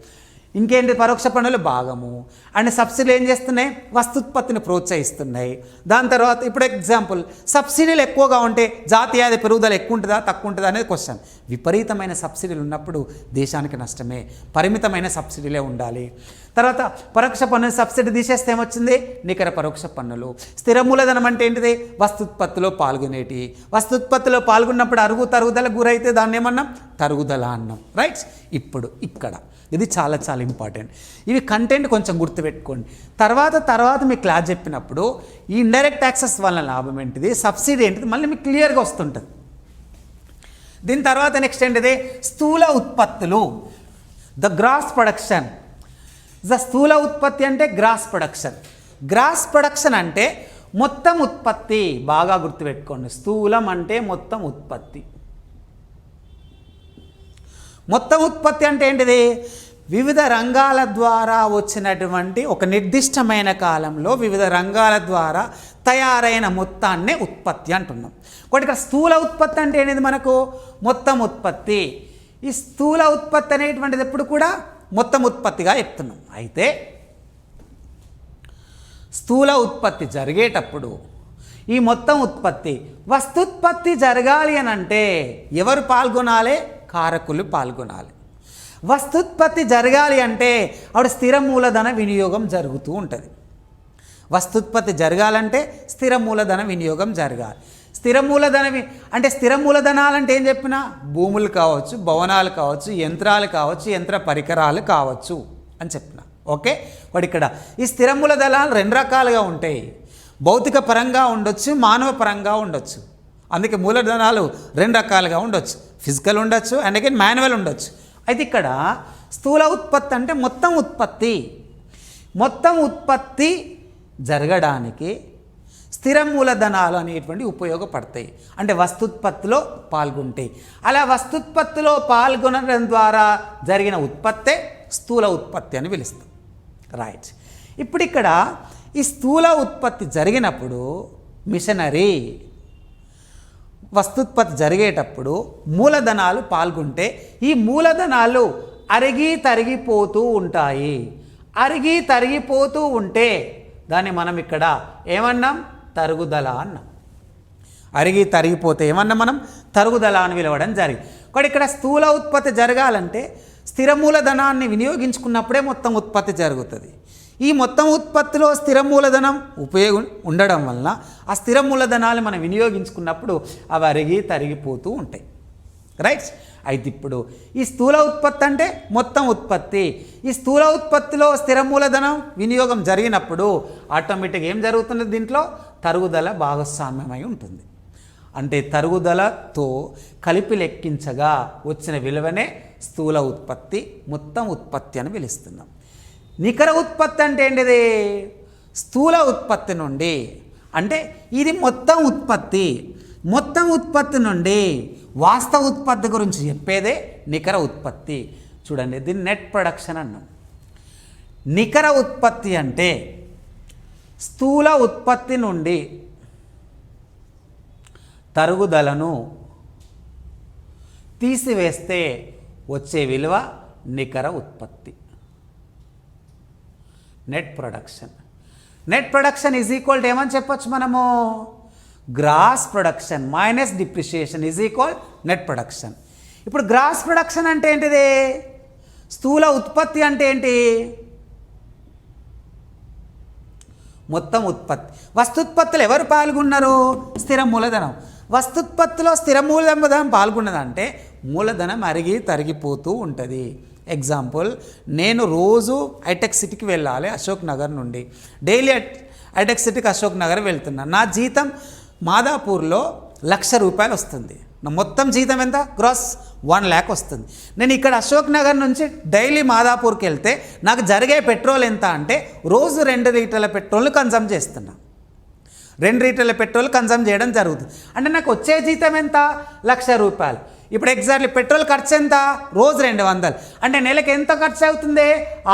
ఇంకేంటి? పరోక్ష పన్నులు భాగము. అండ్ సబ్సిడీలు ఏం చేస్తున్నాయి? వస్తుత్పత్తిని ప్రోత్సహిస్తున్నాయి. దాని తర్వాత ఇప్పుడు ఎగ్జాంపుల్, సబ్సిడీలు ఎక్కువగా ఉంటే జాతీయాద పెరుగుదల ఎక్కువ ఉంటుందా తక్కువ ఉంటుందా అనేది క్వశ్చన్. విపరీతమైన సబ్సిడీలు ఉన్నప్పుడు దేశానికి నష్టమే. పరిమితమైన సబ్సిడీలే ఉండాలి. తర్వాత పరోక్ష పన్ను సబ్సిడీ తీసేస్తే ఏమొచ్చింది? నికర పరోక్ష పన్నులు. స్థిర మూలధనం అంటే ఏంటిది? వస్తుత్పత్తిలో పాల్గొనేటి. వస్తుత్పత్తిలో పాల్గొన్నప్పుడు అరుగు తరుగుదల గురైతే దాన్ని ఏమన్నాం? తరుగుదల అన్నాం. రైట్. ఇప్పుడు ఇక్కడ ఇది చాలా చాలా ఇంపార్టెంట్. ఇవి కంటెంట్ కొంచెం గుర్తుపెట్టుకోండి. తర్వాత మీకు క్లాస్ చెప్పినప్పుడు ఈ ఇండైరెక్ట్ ట్యాక్సెస్ వల్ల లాభం ఏంటిది, సబ్సిడీ ఏంటిది మళ్ళీ మీకు క్లియర్గా వస్తుంటుంది. దీని తర్వాత నెక్స్ట్ ఏంటిది? స్థూల ఉత్పత్తులు, ద గ్రాస్ ప్రొడక్షన్. స్థూల ఉత్పత్తి అంటే గ్రాస్ ప్రొడక్షన్ అంటే మొత్తం ఉత్పత్తి. బాగా గుర్తుపెట్టుకోండి. స్థూలం అంటే మొత్తం ఉత్పత్తి. మొత్తం ఉత్పత్తి అంటే ఏంటిది? వివిధ రంగాల ద్వారా వచ్చినటువంటి ఒక నిర్దిష్టమైన కాలంలో వివిధ రంగాల ద్వారా తయారైన మొత్తాన్నే ఉత్పత్తి అంటున్నాం. కాబట్టి ఇక్కడ స్థూల ఉత్పత్తి అంటే ఏంటిది? మనకు మొత్తం ఉత్పత్తి. ఈ స్థూల ఉత్పత్తి అనేటువంటిది ఎప్పుడు కూడా మొత్తం ఉత్పత్తిగా చెప్తున్నాం. అయితే స్థూల ఉత్పత్తి జరిగేటప్పుడు ఈ మొత్తం ఉత్పత్తి వస్తుత్పత్తి జరగాలి అని అంటే ఎవరు పాల్గొనాలి? కారకులు పాల్గొనాలి. వస్తుత్పత్తి జరగాలి అంటే అప్పుడు స్థిర మూలధన వినియోగం జరుగుతూ ఉంటుంది. వస్తుత్పత్తి జరగాలంటే స్థిర మూలధన వినియోగం జరగాలి. స్థిర మూలధనాలంటే ఏం చెప్పినా? భూములు కావచ్చు, భవనాలు కావచ్చు, యంత్రాలు కావచ్చు, యంత్ర పరికరాలు కావచ్చు అని చెప్పిన. ఓకే. వాడు ఇక్కడ ఈ స్థిర మూలధనాలు 2 రకాలుగా ఉంటాయి. భౌతిక పరంగా ఉండొచ్చు, మానవ పరంగా ఉండొచ్చు. అందుకే మూలధనాలు 2 రకాలుగా ఉండొచ్చు. ఫిజికల్ ఉండొచ్చు, అండ్ అగైన్ మాన్యువల్ ఉండొచ్చు. అయితే ఇక్కడ స్థూల ఉత్పత్తి అంటే మొత్తం ఉత్పత్తి జరగడానికి స్థిర మూలధనాలు అనేటువంటి ఉపయోగపడతాయి. అంటే వస్తుత్పత్తిలో పాల్గొంటాయి. అలా వస్తుత్పత్తిలో పాల్గొనడం ద్వారా జరిగిన ఉత్పత్తే స్థూల ఉత్పత్తి అని పిలుస్తాం. రైట్. ఇప్పుడు ఇక్కడ ఈ స్థూల ఉత్పత్తి జరిగినప్పుడు మిషనరీ వస్తుత్పత్తి జరిగేటప్పుడు మూలధనాలు పాల్గొంటే ఈ మూలధనాలు అరిగి తరిగిపోతూ ఉంటాయి. అరిగి తరిగిపోతూ ఉంటే దాన్ని మనం ఇక్కడ ఏమన్నాం? తరుగుదల అన్నాం. అరిగి తరిగిపోతే ఏమన్నాం మనం? తరుగుదల అని పిలవడం జరిగింది. కాబట్టి ఇక్కడ స్థూల ఉత్పత్తి జరగాలంటే స్థిర మూలధనాన్ని వినియోగించుకున్నప్పుడే మొత్తం ఉత్పత్తి జరుగుతుంది. ఈ మొత్తం ఉత్పత్తిలో స్థిర మూలధనం ఉపయోగం ఉండడం వలన ఆ స్థిర మూలధనాలు మనం వినియోగించుకున్నప్పుడు అవి అరిగి తరిగిపోతూ ఉంటాయి. రైట్. అయితే ఇప్పుడు ఈ స్థూల ఉత్పత్తి అంటే మొత్తం ఉత్పత్తి. ఈ స్థూల ఉత్పత్తిలో స్థిర మూలధనం వినియోగం జరిగినప్పుడు ఆటోమేటిక్గా ఏం జరుగుతుంది? దీంట్లో తరుగుదల భాగస్వామ్యమై ఉంటుంది. అంటే తరుగుదలతో కలిపి లెక్కించగా వచ్చిన విలువనే స్థూల ఉత్పత్తి, మొత్తం ఉత్పత్తి అని పిలుస్తున్నాం. నికర ఉత్పత్తి అంటే ఏంటిది? స్థూల ఉత్పత్తి నుండి, అంటే ఇది మొత్తం ఉత్పత్తి నుండి వాస్తవ ఉత్పత్తి గురించి చెప్పేదే నికర ఉత్పత్తి. చూడండి, దీన్ని నెట్ ప్రొడక్షన్ అన్నాం. నికర ఉత్పత్తి అంటే స్థూల ఉత్పత్తి నుండి తరుగుదలను తీసివేస్తే వచ్చే విలువ నికర ఉత్పత్తి. Net production. Net production is equal to ఏమని చెప్పొచ్చు మనము? Gross production minus depreciation is equal net production. ఇప్పుడు గ్రాస్ ప్రొడక్షన్ అంటే ఏంటిది? స్థూల ఉత్పత్తి అంటే ఏంటి? మొత్తం ఉత్పత్తి. వస్తుత్పత్తులు ఎవరు పాల్గొన్నారు? స్థిర మూలధనం. వస్తుత్పత్తిలో స్థిర మూలధనం పాల్గొన్నదంటే మూలధనం అరిగి తరిగిపోతూ ఉంటుంది. ఎగ్జాంపుల్, నేను రోజు హైటెక్ సిటీకి వెళ్ళాలి అశోక్ నగర్ నుండి. డైలీ హైటెక్ సిటీకి అశోక్ నగర్ వెళ్తున్నాను. నా జీతం మాదాపూర్లో ₹1,00,000 వస్తుంది. నా మొత్తం జీతం ఎంత? గ్రాస్ 1,00,000 వస్తుంది. నేను ఇక్కడ అశోక్ నగర్ నుంచి డైలీ మాదాపూర్కి వెళ్తే నాకు జరిగే పెట్రోల్ ఎంత అంటే రోజు 2 లీటర్ల పెట్రోల్ కన్సమ్ చేస్తున్నా. 2 లీటర్ల పెట్రోల్ కన్సమ్ చేయడం జరుగుతుంది. అంటే నాకు వచ్చే జీతం ఎంత? ₹1,00,000. ఇప్పుడు ఎగ్జాక్ట్లీ పెట్రోల్ ఖర్చు ఎంత? రోజు 200. అంటే నెలకు ఎంత ఖర్చు అవుతుంది?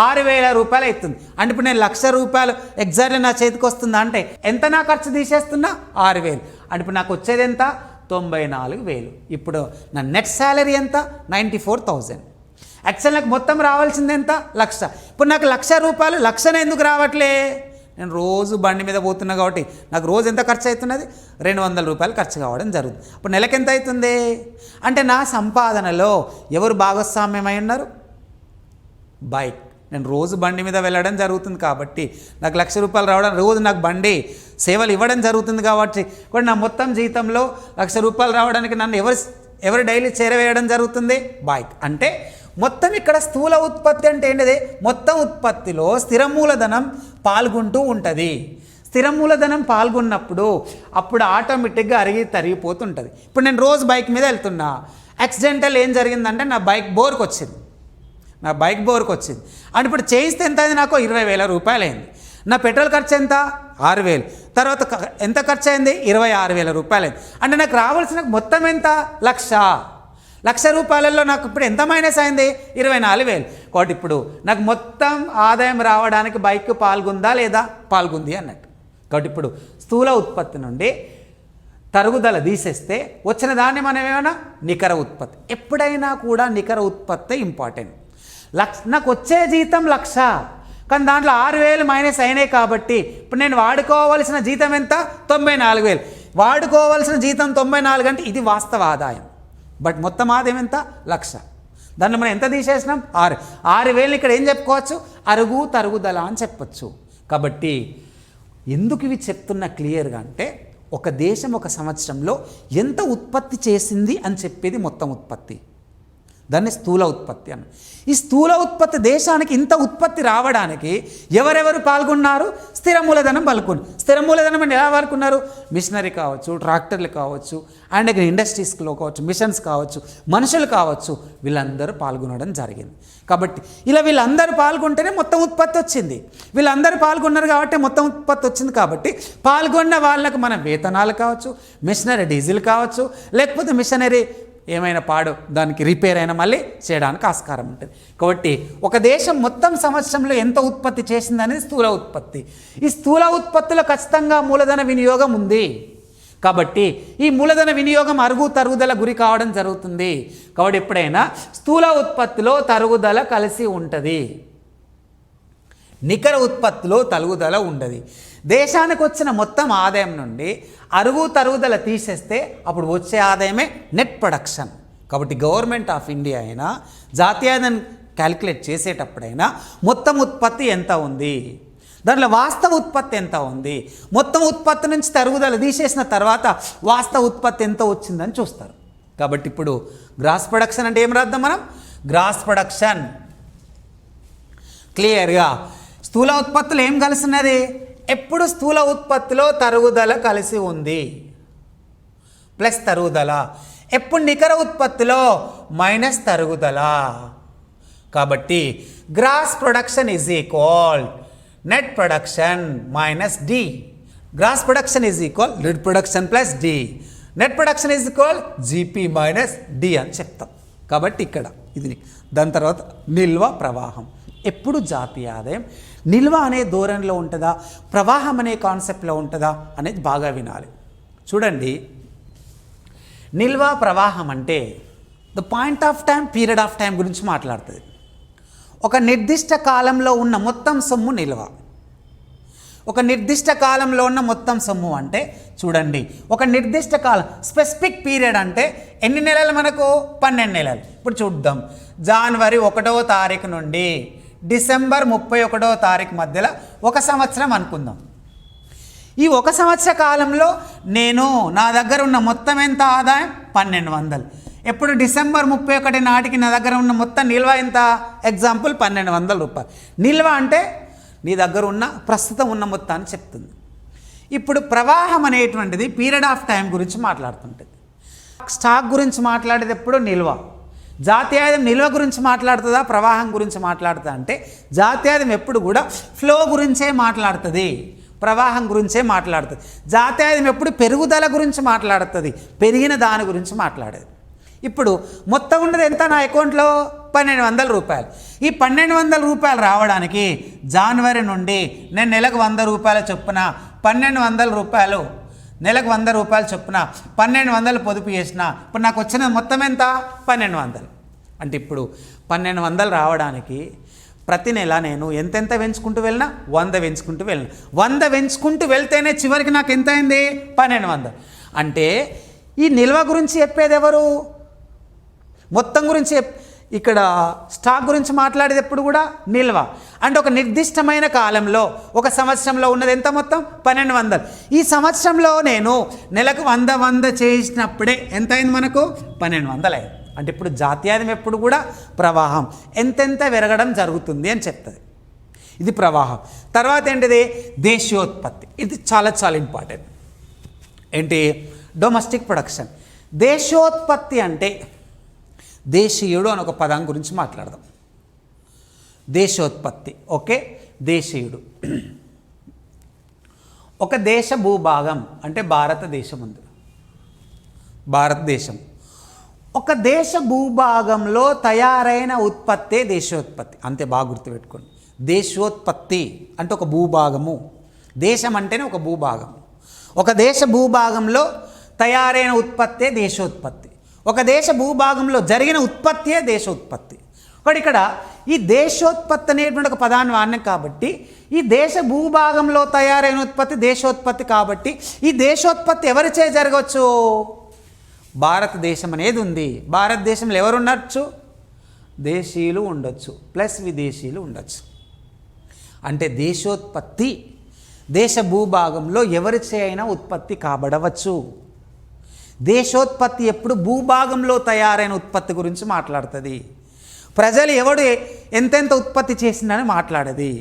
₹6,000 అవుతుంది. అంటే ఇప్పుడు నేను ₹1,00,000 ఎగ్జాక్ట్లీ నా చేతికి వస్తుందా అంటే ఎంత నా ఖర్చు తీసేస్తున్నా? 6,000. అంటే ఇప్పుడు నాకు వచ్చేది ఎంత? 94,000. ఇప్పుడు నా నెట్ శాలరీ ఎంత? 94,000. యాక్చువల్ నాకు మొత్తం రావాల్సింది ఎంత? 1,00,000. ఇప్పుడు నాకు ₹1,00,000 1,00,000 ఎందుకు రావట్లే? నేను రోజు బండి మీద పోతున్నా కాబట్టి నాకు రోజు ఎంత ఖర్చు అవుతున్నది? ₹200 ఖర్చు కావడం జరుగుతుంది. ఇప్పుడు నెలకు ఎంత అవుతుంది? అంటే నా సంపాదనలో ఎవరు భాగస్వామ్యమై ఉన్నారు? బైక్. నేను రోజు బండి మీద వెళ్ళడం జరుగుతుంది కాబట్టి నాకు ₹1,00,000 రావడం, రోజు నాకు బండి సేవలు ఇవ్వడం జరుగుతుంది కాబట్టి కూడా నా మొత్తం జీతంలో ₹1,00,000 రావడానికి నన్ను ఎవరు డైలీ చేరవేయడం జరుగుతుంది? బైక్. అంటే మొత్తం ఇక్కడ స్థూల ఉత్పత్తి అంటే ఏంటిది? మొత్తం ఉత్పత్తిలో స్థిర మూలధనం పాల్గొంటూ ఉంటుంది. స్థిర మూలధనం పాల్గొన్నప్పుడు అప్పుడు ఆటోమేటిక్గా తరిగిపోతుంటుంది. ఇప్పుడు నేను రోజు బైక్ మీద వెళ్తున్నా. యాక్సిడెంటల్ ఏం జరిగిందంటే నా బైక్ బోర్కి వచ్చింది. అంటే ఇప్పుడు చేయిస్తే ఎంత అయింది? నాకు ₹20,000 అయింది. నా పెట్రోల్ ఖర్చు ఎంత? 6,000. తర్వాత ఎంత ఖర్చు అయింది? ₹26,000 అయింది. అంటే నాకు రావాల్సిన మొత్తం ఎంత? ₹1,00,000 నాకు ఇప్పుడు ఎంత మైనస్ అయింది? 24,000. కాబట్టి ఇప్పుడు నాకు మొత్తం ఆదాయం రావడానికి బైక్ పాల్గొందా లేదా? పాల్గొంది అన్నట్టు. కాబట్టి ఇప్పుడు స్థూల ఉత్పత్తి నుండి తరుగుదల తీసేస్తే వచ్చిన దాన్ని మనం ఏమైనా నికర ఉత్పత్తి. ఎప్పుడైనా కూడా నికర ఉత్పత్తి ఇంపార్టెంట్. నాకు వచ్చే జీతం 1,00,000, కానీ దాంట్లో 6,000 మైనస్ అయినాయి కాబట్టి ఇప్పుడు నేను వాడుకోవాల్సిన జీతం ఎంత? 94,000. వాడుకోవాల్సిన జీతం 94 అంటే ఇది వాస్తవ ఆదాయం. బట్ మొత్తం ఆదాయం ఎంత? 1,00,000. దాన్ని మనం ఎంత తీసేసినాం? 6,000 ఇక్కడ ఏం చెప్పుకోవచ్చు? అరుగు తరుగుదల అని చెప్పచ్చు. కాబట్టి ఎందుకు ఇవి చెప్తున్నా క్లియర్గా అంటే ఒక దేశం ఒక సంవత్సరంలో ఎంత ఉత్పత్తి చేసింది అని చెప్పేది మొత్తం ఉత్పత్తి. దాన్ని స్థూల ఉత్పత్తి అన్న. ఈ స్థూల ఉత్పత్తి దేశానికి ఇంత ఉత్పత్తి రావడానికి ఎవరెవరు పాల్గొన్నారు? స్థిర మూలధనం పాల్గొన్నారు. స్థిర మూలధనం అంటే ఎలా పాల్గొన్నారు? మిషనరీ కావచ్చు, ట్రాక్టర్లు కావచ్చు, అండ్ ఇండస్ట్రీస్లో కావచ్చు, మిషన్స్ కావచ్చు, మనుషులు కావచ్చు, వీళ్ళందరూ పాల్గొనడం జరిగింది. కాబట్టి ఇలా వీళ్ళందరూ పాల్గొంటేనే మొత్తం ఉత్పత్తి వచ్చింది. వీళ్ళందరూ పాల్గొన్నారు కాబట్టి మొత్తం ఉత్పత్తి వచ్చింది. కాబట్టి పాల్గొన్న వాళ్ళకు మన వేతనాలు కావచ్చు, మిషనరీ డీజిల్ కావచ్చు, లేకపోతే మిషనరీ ఏమైనా పాడు దానికి రిపేర్ అయినా మళ్ళీ చేయడానికి ఆస్కారం ఉంటుంది. కాబట్టి ఒక దేశం మొత్తం సంవత్సరంలో ఎంత ఉత్పత్తి చేసిందనేది స్థూల ఉత్పత్తి. ఈ స్థూల ఉత్పత్తిలో ఖచ్చితంగా మూలధన వినియోగం ఉంది. కాబట్టి ఈ మూలధన వినియోగం అరుగు తరుగుదల గురి కావడం జరుగుతుంది. కాబట్టి ఎప్పుడైనా స్థూల ఉత్పత్తిలో తరుగుదల కలిసి ఉంటుంది, నికర ఉత్పత్తిలో తరుగుదల ఉండదు. దేశానికి వచ్చిన మొత్తం ఆదాయం నుండి అరుగు తరుగుదల తీసేస్తే అప్పుడు వచ్చే ఆదాయమే నెట్ ప్రొడక్షన్. కాబట్టి గవర్నమెంట్ ఆఫ్ ఇండియా అయినా జాతీయ ఆదాయం క్యాలిక్యులేట్ చేసేటప్పుడైనా మొత్తం ఉత్పత్తి ఎంత ఉంది, దాంట్లో వాస్తవ ఉత్పత్తి ఎంత ఉంది, మొత్తం ఉత్పత్తి నుంచి తరుగుదల తీసేసిన తర్వాత వాస్తవ ఉత్పత్తి ఎంత వచ్చిందని చూస్తారు. కాబట్టి ఇప్పుడు గ్రాస్ ప్రొడక్షన్ అంటే ఏం రాద్దాం మనం? గ్రాస్ ప్రొడక్షన్ క్లియర్గా స్థూల ఉత్పత్తులు ఏం కలిసినది? ఎప్పుడు స్థూల ఉత్పత్తిలో తరుగుదల కలిసి ఉంది ప్లస్ తరుగుదల. ఎప్పుడు నికర ఉత్పత్తిలో మైనస్ తరుగుదల. కాబట్టి gross production is equal net production minus D. Gross production is equal net production plus D. Net production is equal GP minus D అని చెప్తాం. కాబట్టి ఇక్కడ ఇది. దాని తర్వాత నిల్వ ప్రవాహం. ఎప్పుడు జాతీయ ఆదాయం నిల్వ అనే ధోరణిలో ఉంటుందా, ప్రవాహం అనే కాన్సెప్ట్లో ఉంటుందా అనేది బాగా వినాలి. చూడండి, నిల్వ ప్రవాహం అంటే the point of time, period of time గురించి మాట్లాడుతుంది. ఒక నిర్దిష్ట కాలంలో ఉన్న మొత్తం సొమ్ము నిల్వ. ఒక నిర్దిష్ట కాలంలో ఉన్న మొత్తం సొమ్ము అంటే చూడండి, ఒక నిర్దిష్ట కాలం, స్పెసిఫిక్ పీరియడ్ అంటే ఎన్ని నెలలు మనకు? 12 నెలలు. ఇప్పుడు చూద్దాం, జనవరి 1వ తారీఖు నుండి డిసెంబర్ 31వ తారీఖు మధ్యలో 1 సంవత్సరం అనుకుందాం. ఈ 1 సంవత్సర కాలంలో నా దగ్గర ఉన్న మొత్తం ఎంత ఆదాయం? 1200. ఎప్పుడు? డిసెంబర్ 31 నాటికి నా దగ్గర ఉన్న మొత్తం నిల్వ ఎంత? ఎగ్జాంపుల్ 1200 రూపాయలు. నిల్వ అంటే నీ దగ్గర ఉన్న ప్రస్తుతం ఉన్న మొత్తాన్ని చెప్తుంది. ఇప్పుడు ప్రవాహం అనేటువంటిది పీరియడ్ ఆఫ్ టైం గురించి మాట్లాడుతుంటుంది. స్టాక్ గురించి మాట్లాడేది ఎప్పుడు నిల్వ. జాతీయాదం నిల్వ గురించి మాట్లాడుతుందా, ప్రవాహం గురించి మాట్లాడుతుందా అంటే జాతీయాదం ఎప్పుడు కూడా ఫ్లో గురించే మాట్లాడుతుంది, ప్రవాహం గురించే మాట్లాడుతుంది. జాతీయాదం ఎప్పుడు పెరుగుదల గురించి మాట్లాడుతుంది, పెరిగిన దాని గురించి మాట్లాడేది. ఇప్పుడు మొత్తం ఉన్నది ఎంత నా అకౌంట్లో? 1200 రూపాయలు. ఈ 1200 రూపాయలు రావడానికి జనవరి నుండి నేను నెలకు 100 రూపాయల చొప్పున 1200 రూపాయలు, నెలకు 100 రూపాయలు చొప్పున 1200 పొదుపు చేసిన. ఇప్పుడు నాకు వచ్చిన మొత్తం ఎంత? 1200. అంటే ఇప్పుడు 1200 రావడానికి ప్రతి నెల నేను ఎంతెంత పెంచుకుంటూ వెళ్ళినా 100 పెంచుకుంటూ వెళ్ళిన. 100 పెంచుకుంటూ వెళ్తేనే చివరికి నాకు ఎంత అయింది? 1200. అంటే ఈ నిల్వ గురించి చెప్పేది ఎవరు? మొత్తం గురించి ఇక్కడ స్టాక్ గురించి మాట్లాడేది ఎప్పుడు కూడా నిల్వ. అంటే ఒక నిర్దిష్టమైన కాలంలో, ఒక సంవత్సరంలో ఉన్నది ఎంత మొత్తం? 1200. ఈ సంవత్సరంలో నేను నెలకు 100 చేసినప్పుడే ఎంత అయింది మనకు? 1200 అయింది. అంటే ఇప్పుడు జాతీయాదం ఎప్పుడు కూడా ప్రవాహం ఎంతెంత పెరగడం జరుగుతుంది అని చెప్తుంది. ఇది ప్రవాహం. తర్వాత ఏంటిది? దేశీయోత్పత్తి. ఇది చాలా చాలా ఇంపార్టెంట్. ఏంటి? Domestic production. దేశీయోత్పత్తి అంటే దేశీయుడు అని ఒక పదం గురించి మాట్లాడదాం. దేశోత్పత్తి. ఓకే, దేశీయుడు. ఒక దేశ భూభాగం అంటే భారతదేశం ఉంది. భారతదేశం ఒక దేశ భూభాగంలో తయారైన ఉత్పత్తే దేశోత్పత్తి. అంతే, బాగా గుర్తుపెట్టుకోండి. దేశోత్పత్తి అంటే ఒక భూభాగము. దేశం అంటేనే ఒక భూభాగం. ఒక దేశ భూభాగంలో తయారైన ఉత్పత్తే దేశోత్పత్తి. ఒక దేశ భూభాగంలో జరిగిన ఉత్పత్తియే దేశోత్పత్తి. ఒకటి ఇక్కడ ఈ దేశోత్పత్తి అనేటువంటి ఒక పదాన్ని వాడినాం కాబట్టి ఈ దేశ భూభాగంలో తయారైన ఉత్పత్తి దేశోత్పత్తి. కాబట్టి ఈ దేశోత్పత్తి ఎవరిచే జరగవచ్చు? భారతదేశం అనేది ఉంది. భారతదేశంలో ఎవరు ఉండొచ్చు? దేశీయులు ఉండొచ్చు ప్లస్ విదేశీయులు ఉండొచ్చు. అంటే దేశోత్పత్తి దేశ భూభాగంలో ఎవరిచే అయినా ఉత్పత్తి కాబడవచ్చు. దేశోత్పత్తి ఎప్పుడు భూభాగంలో తయారైన ఉత్పత్తి గురించి మాట్లాడుతుంది. ప్రజలు ఎవడు ఎంతెంత ఉత్పత్తి చేసిందని మాట్లాడేది.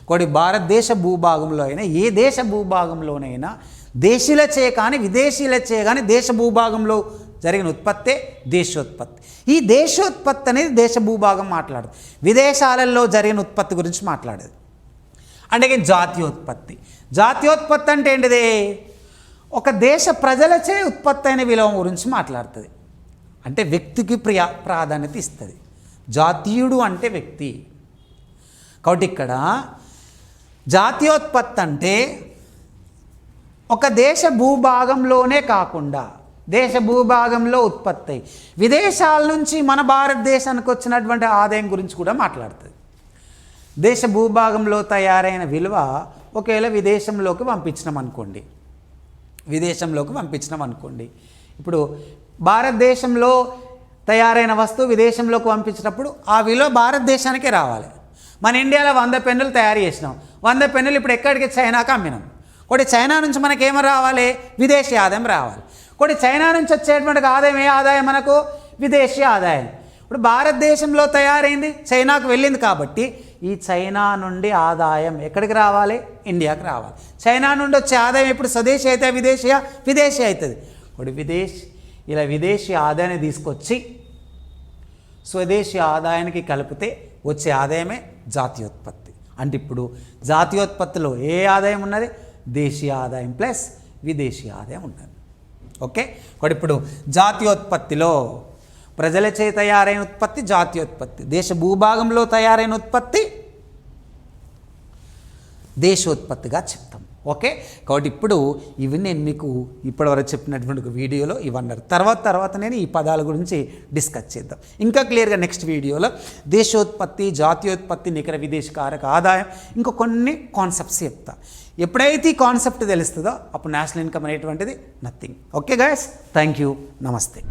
ఒకటి భారతదేశ భూభాగంలో అయినా ఏ దేశ భూభాగంలోనైనా దేశీయులచే కానీ విదేశీయులచే కానీ దేశ భూభాగంలో జరిగిన ఉత్పత్తే దేశోత్పత్తి. ఈ దేశోత్పత్తి అనేది దేశ భూభాగం మాట్లాడదు. విదేశాలలో జరిగిన ఉత్పత్తి గురించి మాట్లాడేది. అంటే జాతీయోత్పత్తి. జాతీయోత్పత్తి అంటే ఏంటిది? ఒక దేశ ప్రజలచే ఉత్పత్తి అయిన విలువ గురించి మాట్లాడుతుంది. అంటే వ్యక్తికి ప్రాధాన్యత ఇస్తుంది. జాతీయుడు అంటే వ్యక్తి. కాబట్టి ఇక్కడ జాతీయోత్పత్తి అంటే ఒక దేశ భూభాగంలోనే కాకుండా దేశ భూభాగంలో ఉత్పత్తి విదేశాల నుంచి మన భారతదేశానికి వచ్చినటువంటి ఆదాయం గురించి కూడా మాట్లాడుతుంది. దేశ భూభాగంలో తయారైన విలువ ఒకవేళ విదేశంలోకి పంపించినాం అనుకోండి, ఇప్పుడు భారతదేశంలో తయారైన వస్తువు విదేశంలోకి పంపించినప్పుడు ఆ విలువ భారతదేశానికే రావాలి. మన ఇండియాలో 100 పెన్నులు తయారు చేసినాం. 100 పెన్నులు ఇప్పుడు ఎక్కడికి? చైనాకి అమ్మినాం. ఒకటి చైనా నుంచి మనకేమో రావాలి? విదేశీ ఆదాయం రావాలి. ఒకటి చైనా నుంచి వచ్చేటువంటి ఆదాయం ఏ ఆదాయం మనకు? విదేశీ ఆదాయం. ఇప్పుడు భారతదేశంలో తయారైంది చైనాకు వెళ్ళింది కాబట్టి ఈ చైనా నుండి ఆదాయం ఎక్కడికి రావాలి? ఇండియాకి రావాలి. చైనా నుండి వచ్చే ఆదాయం ఇప్పుడు స్వదేశీ అయితే విదేశీ అవుతుంది. ఇప్పుడు విదేశీ ఆదాయాన్ని తీసుకొచ్చి స్వదేశీ ఆదాయానికి కలిపితే వచ్చే ఆదాయమే జాతీయోత్పత్తి. అంటే ఇప్పుడు జాతీయోత్పత్తిలో ఏ ఆదాయం ఉన్నది? దేశీయ ఆదాయం ప్లస్ విదేశీ ఆదాయం ఉన్నది. ఓకే, ఇప్పుడు జాతీయోత్పత్తిలో ప్రజలచే తయారైన ఉత్పత్తి జాతీయోత్పత్తి, దేశ భూభాగంలో తయారైన ఉత్పత్తి దేశోత్పత్తిగా చెప్తాం. ఓకే, కాబట్టి ఇప్పుడు ఇవి నేను మీకు ఇప్పటివరకు చెప్పినటువంటి ఒక వీడియోలో ఇవన్నారు. తర్వాత నేను ఈ పదాల గురించి డిస్కస్ చేద్దాం ఇంకా క్లియర్గా నెక్స్ట్ వీడియోలో. దేశోత్పత్తి, జాతీయోత్పత్తి, నికర విదేశీకారక ఆదాయం, ఇంకా కొన్ని కాన్సెప్ట్స్ చెప్తా. ఎప్పుడైతే ఈ కాన్సెప్ట్ తెలుస్తుందో అప్పుడు నేషనల్ ఇన్కమ్ అనేటువంటిది nothing. Okay guys, thank you, నమస్తే.